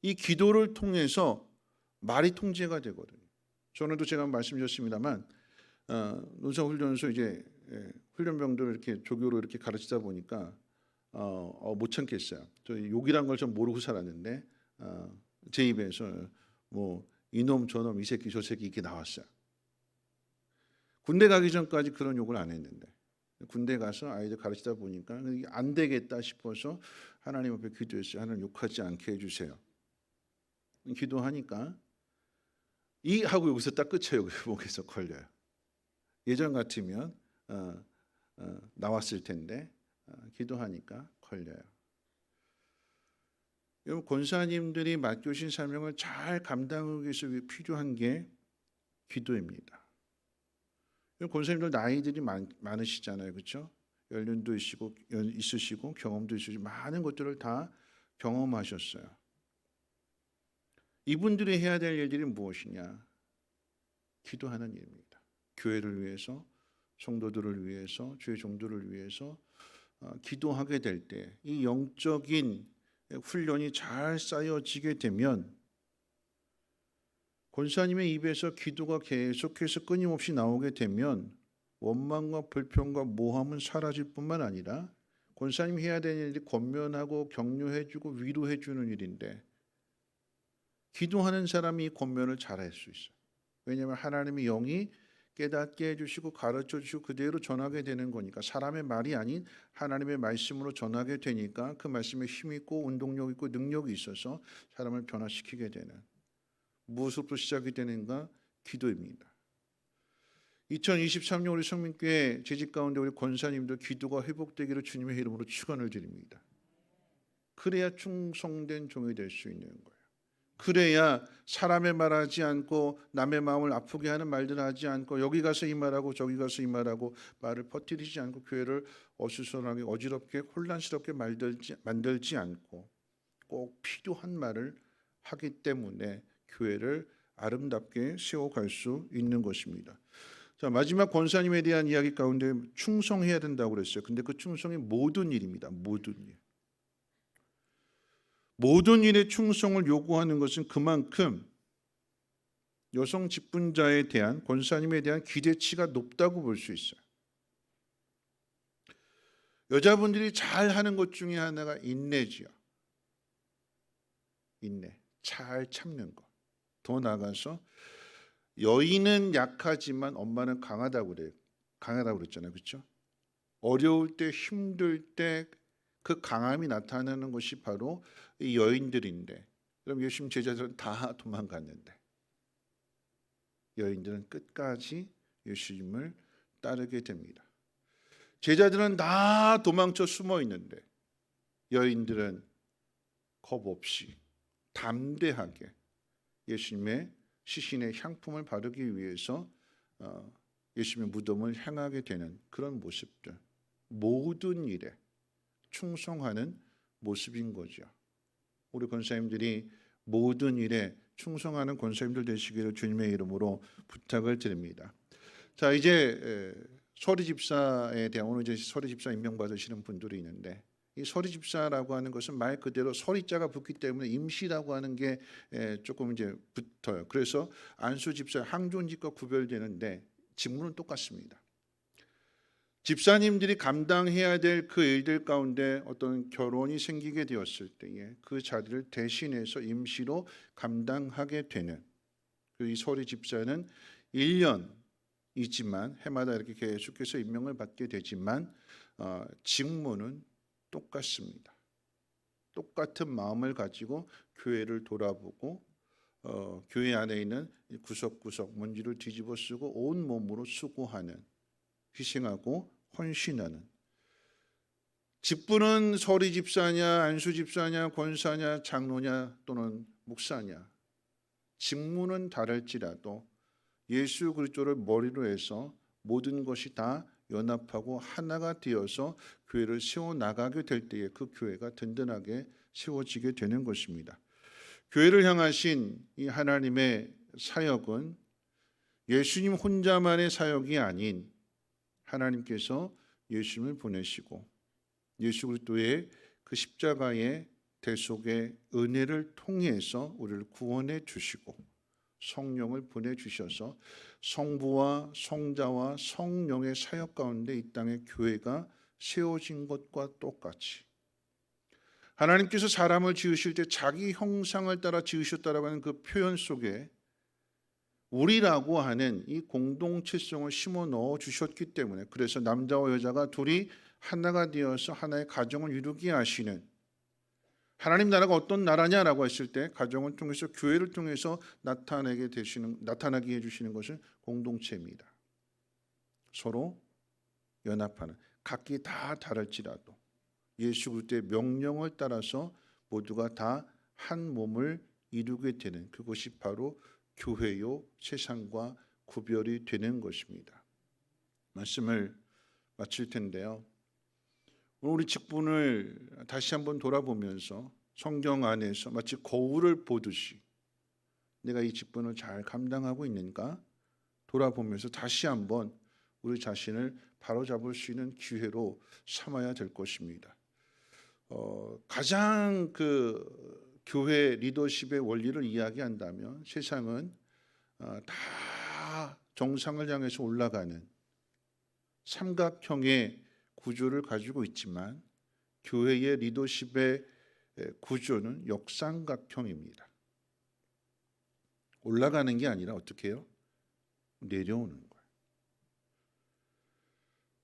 이 기도를 통해서 말이 통제가 되거든요. 전에도 제가 말씀드렸습니다만 논사훈련소 이제 훈련병들을 이렇게 조교로 이렇게 가르치다 보니까 못 참겠어요. 저 욕이란 걸 좀 모르고 살았는데 제 입에서 뭐 이놈 저놈 이 새끼 저 새끼 이렇게 나왔어요. 군대 가기 전까지 그런 욕을 안 했는데 군대 가서 아이들 가르치다 보니까 안 되겠다 싶어서 하나님 앞에 기도했어요. 하나님 욕하지 않게 해주세요. 기도하니까 이 하고 여기서 딱 끝이에요. 목에서 걸려요. 예전 같으면 나왔을 텐데 기도하니까 걸려요. 여러분, 권사님들이 맡겨진 사명을 잘 감당하기 위해서 필요한 게 기도입니다. 권사님들 나이들이 많으시잖아요, 그렇죠? 연륜도 있으시고 경험도 있으시고 많은 것들을 다 경험하셨어요. 이분들이 해야 될 일들이 무엇이냐? 기도하는 일입니다. 교회를 위해서, 성도들을 위해서, 주의 종들을 위해서 기도하게 될 때 이 영적인 훈련이 잘 쌓여지게 되면 권사님의 입에서 기도가 계속해서 끊임없이 나오게 되면 원망과 불평과 모함은 사라질 뿐만 아니라 권사님이 해야 되는 일이 권면하고 격려해주고 위로해주는 일인데 기도하는 사람이 이 권면을 잘할 수 있어요. 왜냐하면 하나님의 영이 깨닫게 해주시고 가르쳐주시고 그대로 전하게 되는 거니까 사람의 말이 아닌 하나님의 말씀으로 전하게 되니까 그 말씀에 힘이 있고 운동력 있고 능력이 있어서 사람을 변화시키게 되는 무엇으로부터 시작이 되는가? 기도입니다. 2023년 우리 성민교회 재직 가운데 우리 권사님들 기도가 회복되기를 주님의 이름으로 축원을 드립니다. 그래야 충성된 종이 될 수 있는 거예요. 그래야 사람의 말하지 않고 남의 마음을 아프게 하는 말들 하지 않고 여기 가서 이 말하고 저기 가서 이 말하고 말을 퍼뜨리지 않고 교회를 어수선하게 어지럽게 혼란스럽게 만들지 않고 꼭 필요한 말을 하기 때문에 교회를 아름답게 세워갈 수 있는 것입니다. 자, 마지막 권사님에 대한 이야기 가운데 충성해야 된다고 그랬어요. 근데 그 충성이 모든 일입니다. 모든 일. 모든 일에 충성을 요구하는 것은 그만큼 여성 직분자에 대한 권사님에 대한 기대치가 높다고 볼 수 있어요. 여자분들이 잘 하는 것 중에 하나가 인내지요. 인내, 잘 참는 것. 더 나아가서 여인은 약하지만 엄마는 강하다고 그래요. 강하다고 그랬잖아요. 그렇죠? 어려울 때 힘들 때 그 강함이 나타나는 것이 바로 이 여인들인데 그럼 예수님 제자들은 다 도망갔는데 여인들은 끝까지 예수님을 따르게 됩니다. 제자들은 다 도망쳐 숨어 있는데 여인들은 겁 없이 담대하게 예수님의 시신의 향품을 바르기 위해서 예수님의 무덤을 향하게 되는 그런 모습들, 모든 일에 충성하는 모습인 거죠. 우리 권사님들이 모든 일에 충성하는 권사님들 되시기를 주님의 이름으로 부탁을 드립니다. 자, 이제 서리 집사에 대한 오늘 이제 서리 집사 임명 받으시는 분들이 있는데 이 서리 집사라고 하는 것은 말 그대로 서리자가 붙기 때문에 임시라고 하는 게 조금 이제 붙어요. 그래서 안수 집사 항존직과 구별되는데 직무는 똑같습니다. 집사님들이 감당해야 될 그 일들 가운데 어떤 결혼이 생기게 되었을 때에 그 자리를 대신해서 임시로 감당하게 되는 이 서리 집사는 1년이지만 해마다 이렇게 계속해서 임명을 받게 되지만 직무는 똑같습니다. 똑같은 마음을 가지고 교회를 돌아보고 교회 안에 있는 구석구석 먼지를 뒤집어 쓰고 온 몸으로 수고하는 희생하고 헌신하는 직분은 서리 집사냐 안수 집사냐 권사냐 장로냐 또는 목사냐 직무는 다를지라도 예수 그리스도를 머리로 해서 모든 것이 다 연합하고 하나가 되어서 교회를 세워나가게 될 때에 그 교회가 든든하게 세워지게 되는 것입니다. 교회를 향하신 이 하나님의 사역은 예수님 혼자만의 사역이 아닌 하나님께서 예수님을 보내시고 예수 그리스도의 그 십자가의 대속의 은혜를 통해서 우리를 구원해 주시고 성령을 보내주셔서 성부와 성자와 성령의 사역 가운데 이 땅의 교회가 세워진 것과 똑같이 하나님께서 사람을 지으실 때 자기 형상을 따라 지으셨다라고 하는 그 표현 속에 우리라고 하는 이 공동체성을 심어 넣어 주셨기 때문에 그래서 남자와 여자가 둘이 하나가 되어서 하나의 가정을 이루게 하시는 하나님 나라가 어떤 나라냐라고 했을 때 가정을 통해서 교회를 통해서 나타나게 해주시는 것은 공동체입니다. 서로 연합하는 각기 다 다를지라도 예수 그리스도의 명령을 따라서 모두가 다 한 몸을 이루게 되는 그것이 바로 교회요 세상과 구별이 되는 것입니다. 말씀을 마칠 텐데요. 우리 직분을 다시 한번 돌아보면서 성경 안에서 마치 거울을 보듯이 내가 이 직분을 잘 감당하고 있는가? 돌아보면서 다시 한번 우리 자신을 바로잡을 수 있는 기회로 삼아야 될 것입니다. 가장 그 교회 리더십의 원리를 이야기한다면 세상은 다 정상을 향해서 올라가는 삼각형의 구조를 가지고 있지만 교회의 리더십의 구조는 역삼각형입니다. 올라가는 게 아니라 어떻게 해요? 내려오는 거예요.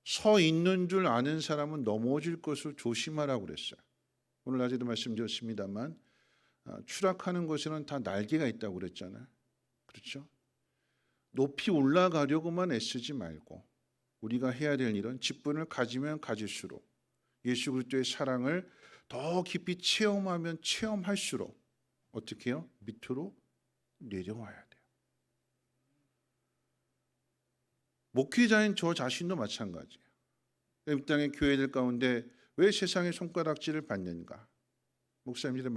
서 있는 줄 아는 사람은 넘어질 것을 조심하라고 그랬어요. 오늘 낮에도 말씀드렸습니다만 추락하는 것에는 다 날개가 있다고 그랬잖아요. 그렇죠? 높이 올라가려고만 애쓰지 말고 우리가 해야 될 일은 직분을 가지면 가질수록 예수 그리스도의 사랑을 더 깊이 체험하면 체험할수록 어떻게 해요? 밑으로 내려와야 돼요. 목회자인 저 자신도 마찬가지예요. 이 땅의 교회들 가운데 왜 세상의 손가락질을 받는가? 목사님들의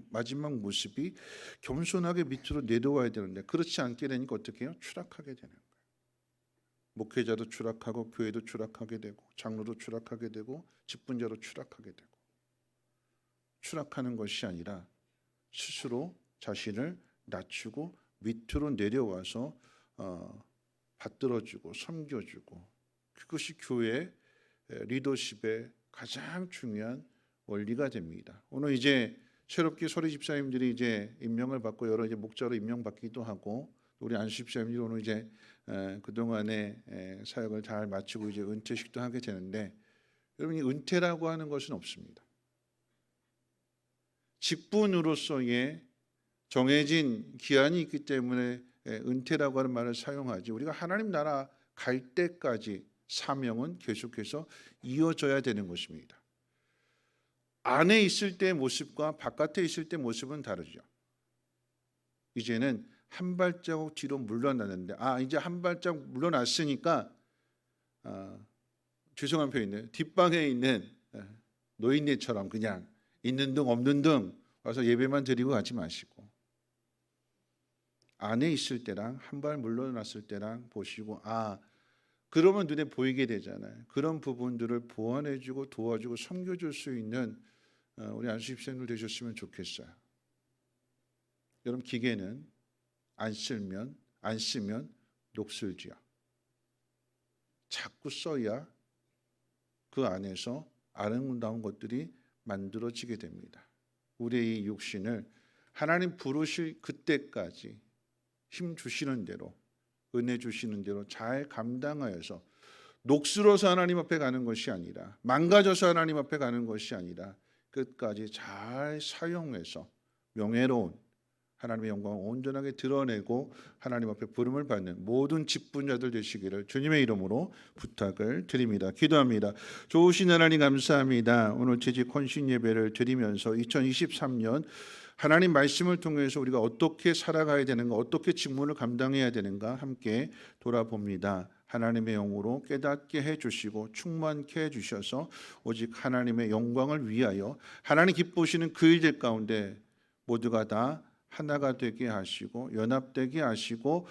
마지막 모습이 겸손하게 밑으로 내려와야 되는데 그렇지 않게 되니까 어떻게 해요? 추락하게 되는 거예요. 목회자도 추락하고 교회도 추락하게 되고 장로도 추락하게 되고 직분자도 추락하게 되고 추락하는 것이 아니라 스스로 자신을 낮추고 밑으로 내려와서 받들어주고 섬겨주고 그것이 교회 리더십의 가장 중요한 원리가 됩니다. 오늘 이제 새롭게 소리 집사님들이 이제 임명을 받고 여러 이제 목자로 임명받기도 하고 우리 안수 집사님들이 오늘 이제 그동안의 사역을 잘 마치고 이제 은퇴식도 하게 되는데 여러분 이 은퇴라고 하는 것은 없습니다. 직분으로서의 정해진 기한이 있기 때문에 은퇴라고 하는 말을 사용하지 우리가 하나님 나라 갈 때까지 사명은 계속해서 이어져야 되는 것입니다. 안에 있을 때의 모습과 바깥에 있을 때 모습은 다르죠. 이제는 한 발자국 뒤로 물러나는데 이제 한 발자국 물러났으니까 죄송한 표현이네요. 뒷방에 있는 노인네처럼 그냥 있는 등 없는 등 와서 예배만 드리고 가지 마시고 안에 있을 때랑 한 발 물러났을 때랑 보시고 그러면 눈에 보이게 되잖아요. 그런 부분들을 보완해주고 도와주고 섬겨줄 수 있는 우리 안수 집사님들 되셨으면 좋겠어요. 여러분 기계는 안 쓰면 녹슬지요. 자꾸 써야 그 안에서 아름다운 것들이 만들어지게 됩니다. 우리의 이 육신을 하나님 부르실 그때까지 힘 주시는 대로 은혜 주시는 대로 잘 감당하여서 녹슬어서 하나님 앞에 가는 것이 아니라 망가져서 하나님 앞에 가는 것이 아니라 끝까지 잘 사용해서 명예로운 하나님의 영광을 온전하게 드러내고 하나님 앞에 부름을 받는 모든 직분자들 되시기를 주님의 이름으로 부탁을 드립니다. 기도합니다. 좋으신 하나님 감사합니다. 오늘 재직 헌신 예배를 드리면서 2023년 하나님 말씀을 통해서 우리가 어떻게 살아가야 되는가, 어떻게 직분을 감당해야 되는가 함께 돌아봅니다. 하나님의 영으로 깨닫게 해주시고 충만케 해주셔서 오직 하나님의 영광을 위하여 하나님 기쁘시는 그 일들 가운데 모두가 다 하나가 되게 하시고 연합되게 하시고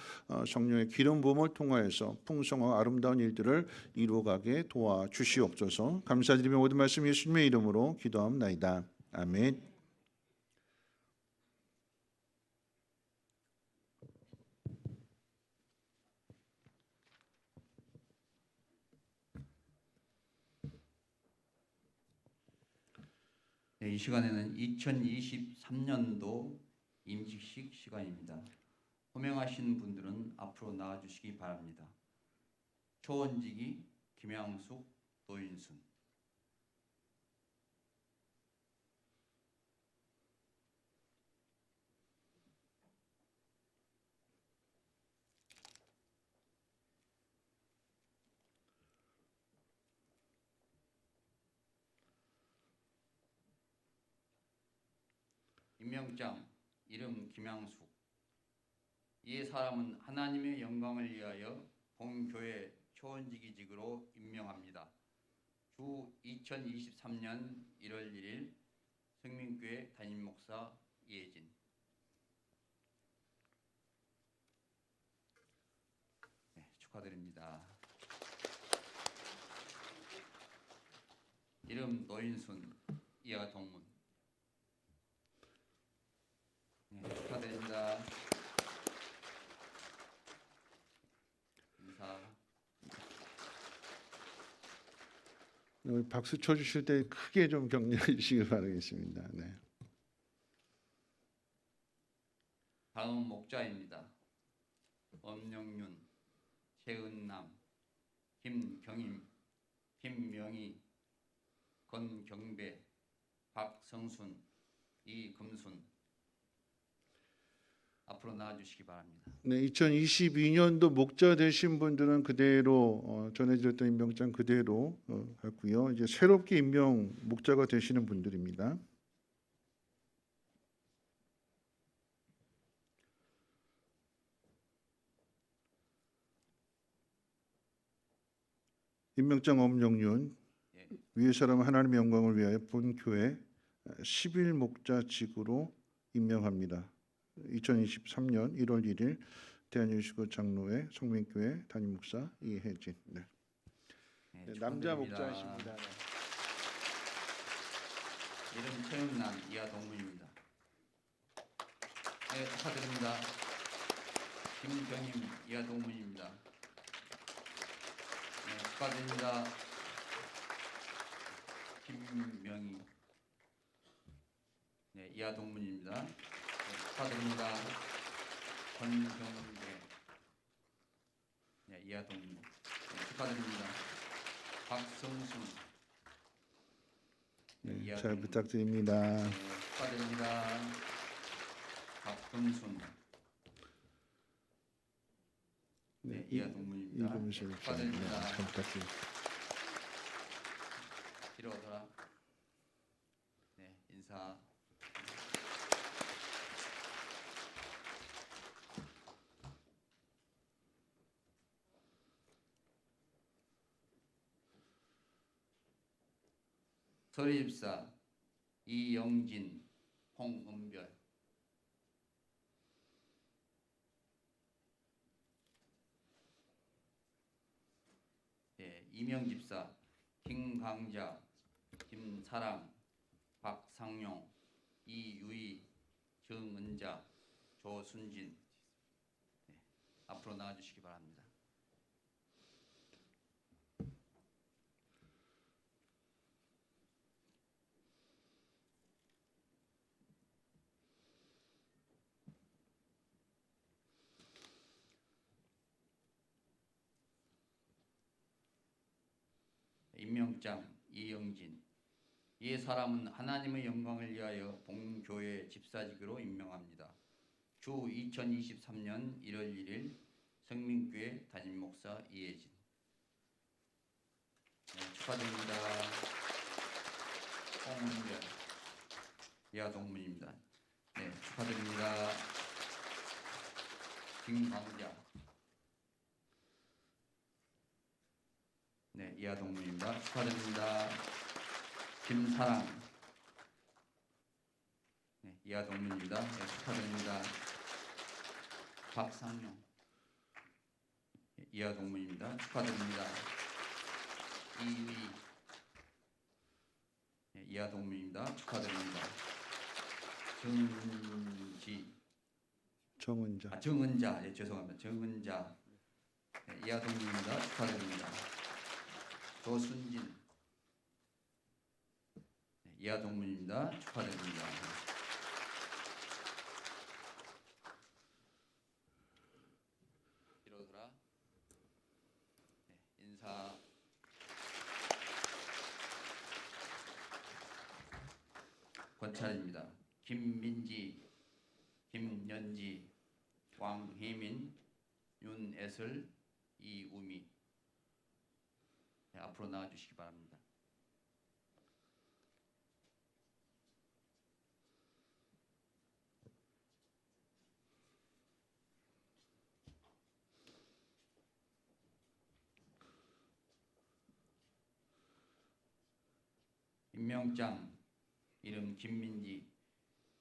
성령의 기름 부음을 통하여서 풍성하고 아름다운 일들을 이루어가게 도와주시옵소서. 감사드리며 모든 말씀 예수님의 이름으로 기도합나이다. 아멘. 네, 이 시간에는 2023년도 임직식 시간입니다. 호명하신 분들은 앞으로 나와주시기 바랍니다. 초원직이 김양숙, 노인순. 임명장 이름 김양숙. 이 사람은 하나님의 영광을 위하여 본교회 초원지기직으로 임명합니다. 주 2023년 1월 1일 성민교회 담임목사 이혜진. 축하드립니다. 이름 노인순, 이하 동문. 네, 축하드립니다. 인사. 박수 쳐주실 때 크게 좀 격려해 주시기 바라겠습니다. 네. 다음 목자입니다. 엄영윤, 최은남, 김경임, 김명희, 건경배, 박성순, 이금순. 앞으로 나와주시기 바랍니다. 네, 2022년도 목자 되신 분들은 그대로 전해드렸던 임명장 그대로 하고요. 이제 새롭게 임명 목자가 되시는 분들입니다. 임명장 엄영윤, 예. 위의 사람 하나님의 영광을 위하여 본교회 10일 목자직으로 임명합니다. 2023년 1월 1일 대한예수교 장로회 성민교회 담임 목사 이혜진. 네. 네, 네, 남자 축하드립니다. 목자이십니다. 네. 이름 최은남, 이하 동문입니다. 네, 축하드립니다. 김경임, 이하 동문입니다. 네, 축하드립니다. 김명희, 네, 이하 동문입니다. 네, 축하드립니다. 권경배, 네, 이하 동문. 네, 축하드립니다. 박성순, 네, 네, 이하 잘 동문. 부탁드립니다. 네, 축하드립니다. 박금순, 네, 이하 동문입니다. 이금실 네, 네, 축하드립니다. 잘 부탁드립니다. 뒤로 오더라. 네, 인사. 서리집사 이영진, 홍은별. 네, 이명집사 김강자, 김사랑, 박상용, 이유희, 정은자, 조순진. 네, 앞으로 나와주시기 바랍니다. 임명장 이영진. 이 사람은 하나님의 영광을 위하여 본교회 집사직으로 임명합니다. 주 2023년 1월 1일 성민교회 담임 목사 이혜진. 네, 축하드립니다. 홍은별, 이하 동문입니다. 네, 축하드립니다. 김광자, 네, 이하 동문입니다. 축하드립니다. 김사랑, 네, 이하 동문입니다. 네, 축하드립니다. 박상용, 네, 이하 동문입니다. 축하드립니다. 이위, 네, 이하 동문입니다. 축하드립니다. 정은자, 예, 죄송합니다. 정은자, 네, 이하 동문입니다. 축하드립니다. 조순진, 네, 이하 동문입니다. 축하드립니다. 이러더라. 네, 인사. 권찰입니다. 김민지, 김연지, 왕혜민, 윤애슬, 이우미. 네, 앞으로 나와주시기 바랍니다. 임명장 이름 김민지.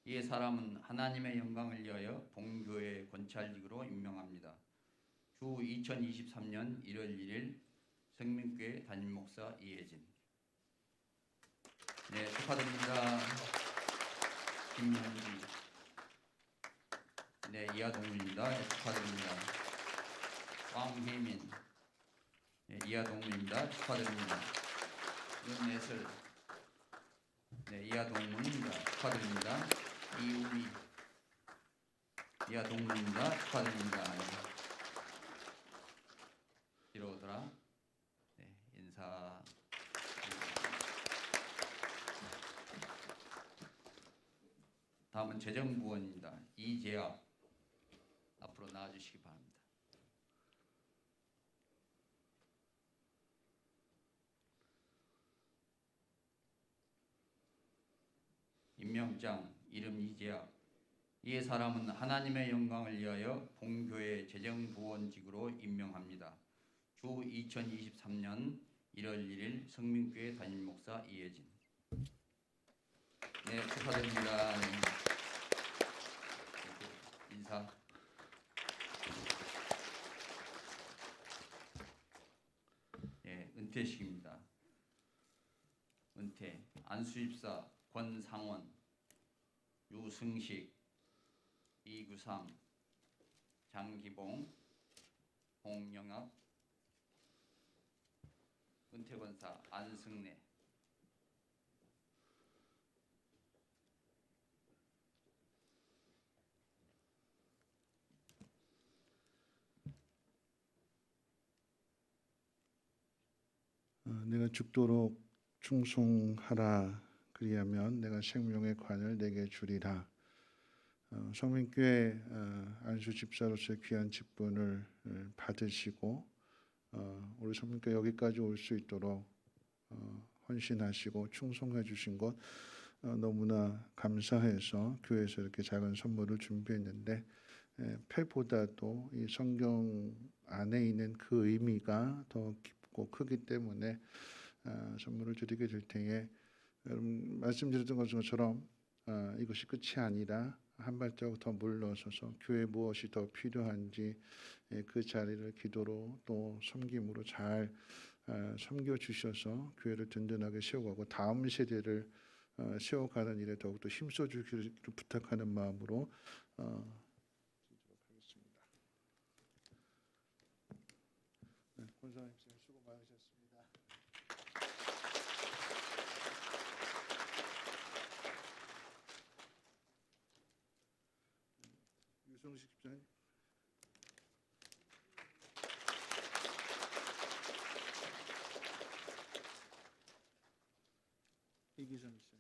이 사람은 하나님의 영광을 위하여 본교회 권찰직으로 임명합니다. 주 2023년 1월 1일 성민교회 담임목사 이혜진. 네, 축하드립니다. 김현지. 네, 이하동문입니다. 네, 축하드립니다. 왕혜민. 네, 이하동문입니다. 축하드립니다. 윤예슬. 네, 이하동문입니다. 축하드립니다. 이우리. 이하동문입니다. 축하드립니다. 이러더라. 네, 인사. 다음은 재정부원입니다. 이재학. 앞으로 나와주시기 바랍니다. 임명장 이름 이재학. 이 사람은 하나님의 영광을 위하여 본교회 재정부원직으로 임명합니다. 주 2023년 1월 1일 성민교회 담임목사 이혜진. 네, 축하드립니다. 네. 인사. 네, 은퇴식입니다. 은퇴. 안수집사 권상원, 유승식, 이구상, 장기봉, 홍영학, 은퇴권사 안승래. 내가 죽도록 충성하라. 그리하면 내가 생명의 관을 내게 주리라. 성민교회 안수 집사로서의 귀한 직분을 받으시고 우리 성민교회 여기까지 올 수 있도록 헌신하시고 충성해 주신 것 너무나 감사해서 교회에서 이렇게 작은 선물을 준비했는데 패보다도 이 성경 안에 있는 그 의미가 더 깊고 크기 때문에 선물을 드리게 될 테니 여러분 말씀드렸던 것처럼 이것이 끝이 아니라 한 발자국 더 물러서서 교회에 무엇이 더 필요한지 그 자리를 기도로 또 섬김으로 잘 섬겨주셔서 교회를 든든하게 세워가고 다음 세대를 세워가는 일에 더욱더 힘써주기를 부탁하는 마음으로 드리도록 하겠습니다. 네, 권사님 수고 많으셨습니다. 유성식 집사님. 이기성 집사님.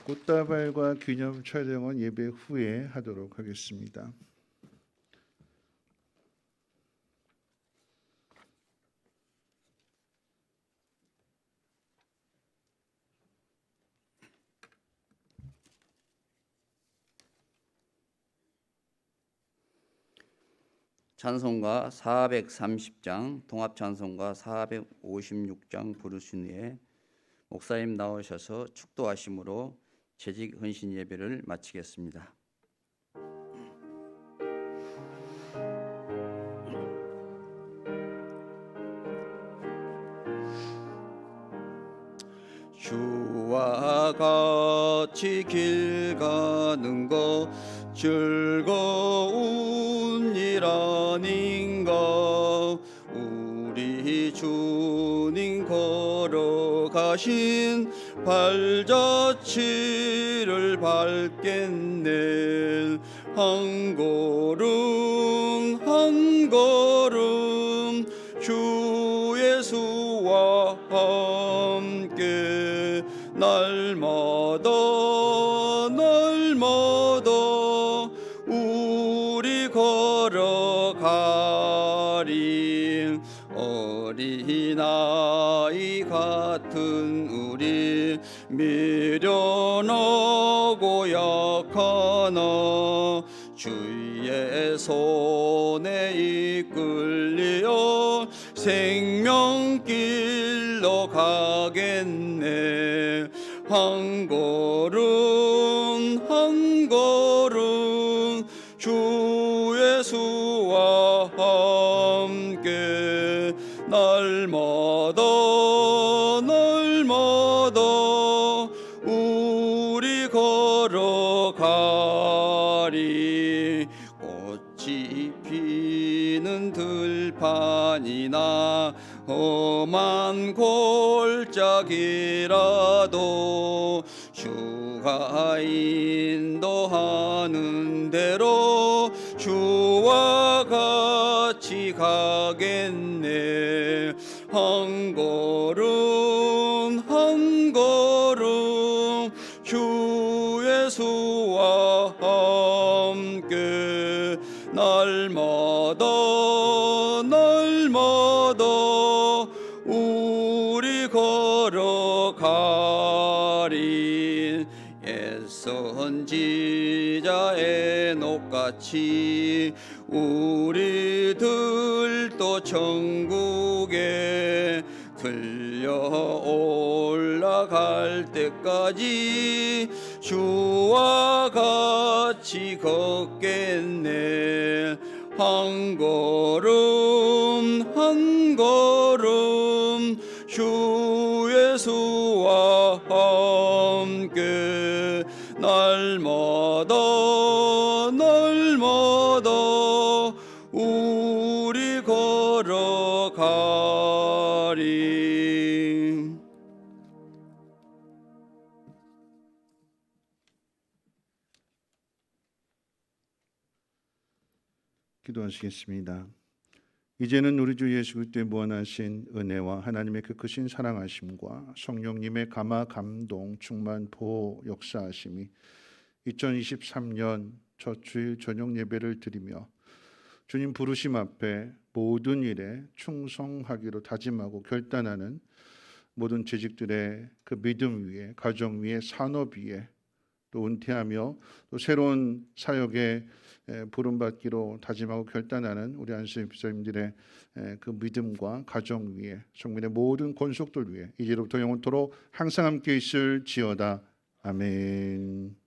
꽃다발과 기념 촬영은 예배 후에 하도록 하겠습니다. 찬송가 430장, 통합 찬송가 456장 부르신 후에 목사님 나오셔서 축도하심으로 재직 헌신 예배를 마치겠습니다. 주와 같이 길 가는 것 즐거운 일 아닌가. 우리 주님 걸어가신 발자취를 밟겠네. 한 걸음 한 걸음 주 예수와 함께 날마다 날마다 우리 걸어가리. 어린 고약하나 주의 손에 이끌려 생명길로 가겠네. 한 걸음 한 걸음 주 예수와 함께 날마다 날마다 우리 걸어가리. 꽃이 피는 들판이나 험한 골짜기라도 주가 인도하는 대로 주와 같이 가겠네. 한 걸음 한 걸음 주 예수와 함께 날마다 날마다 우리 걸어가리. 옛 선지자 에녹같이 우리들도 천국에 들려 올라갈 때까지 주와 같이 걷겠네. 한 걸음 한 걸음 주 예수와 함께 날마다 날마다 우리 걸어가리. 기도하시겠습니다. 이제는 우리 주 예수 그리스도의 무한하신 은혜와 하나님의 그 크신 사랑하심과 성령님의 감화 감동 충만 보호 역사하심이 2023년 첫 주일 저녁 예배를 드리며 주님 부르심 앞에 모든 일에 충성하기로 다짐하고 결단하는 모든 재직들의 그 믿음 위에, 가정 위에, 산업 위에 또 은퇴하며 또 새로운 사역에 부름받기로 다짐하고 결단하는 우리 안수님 집사님들의 그 믿음과 가정 위에, 성민의 모든 권속들 위에 이제로부터 영원토록 항상 함께 있을지어다. 아멘.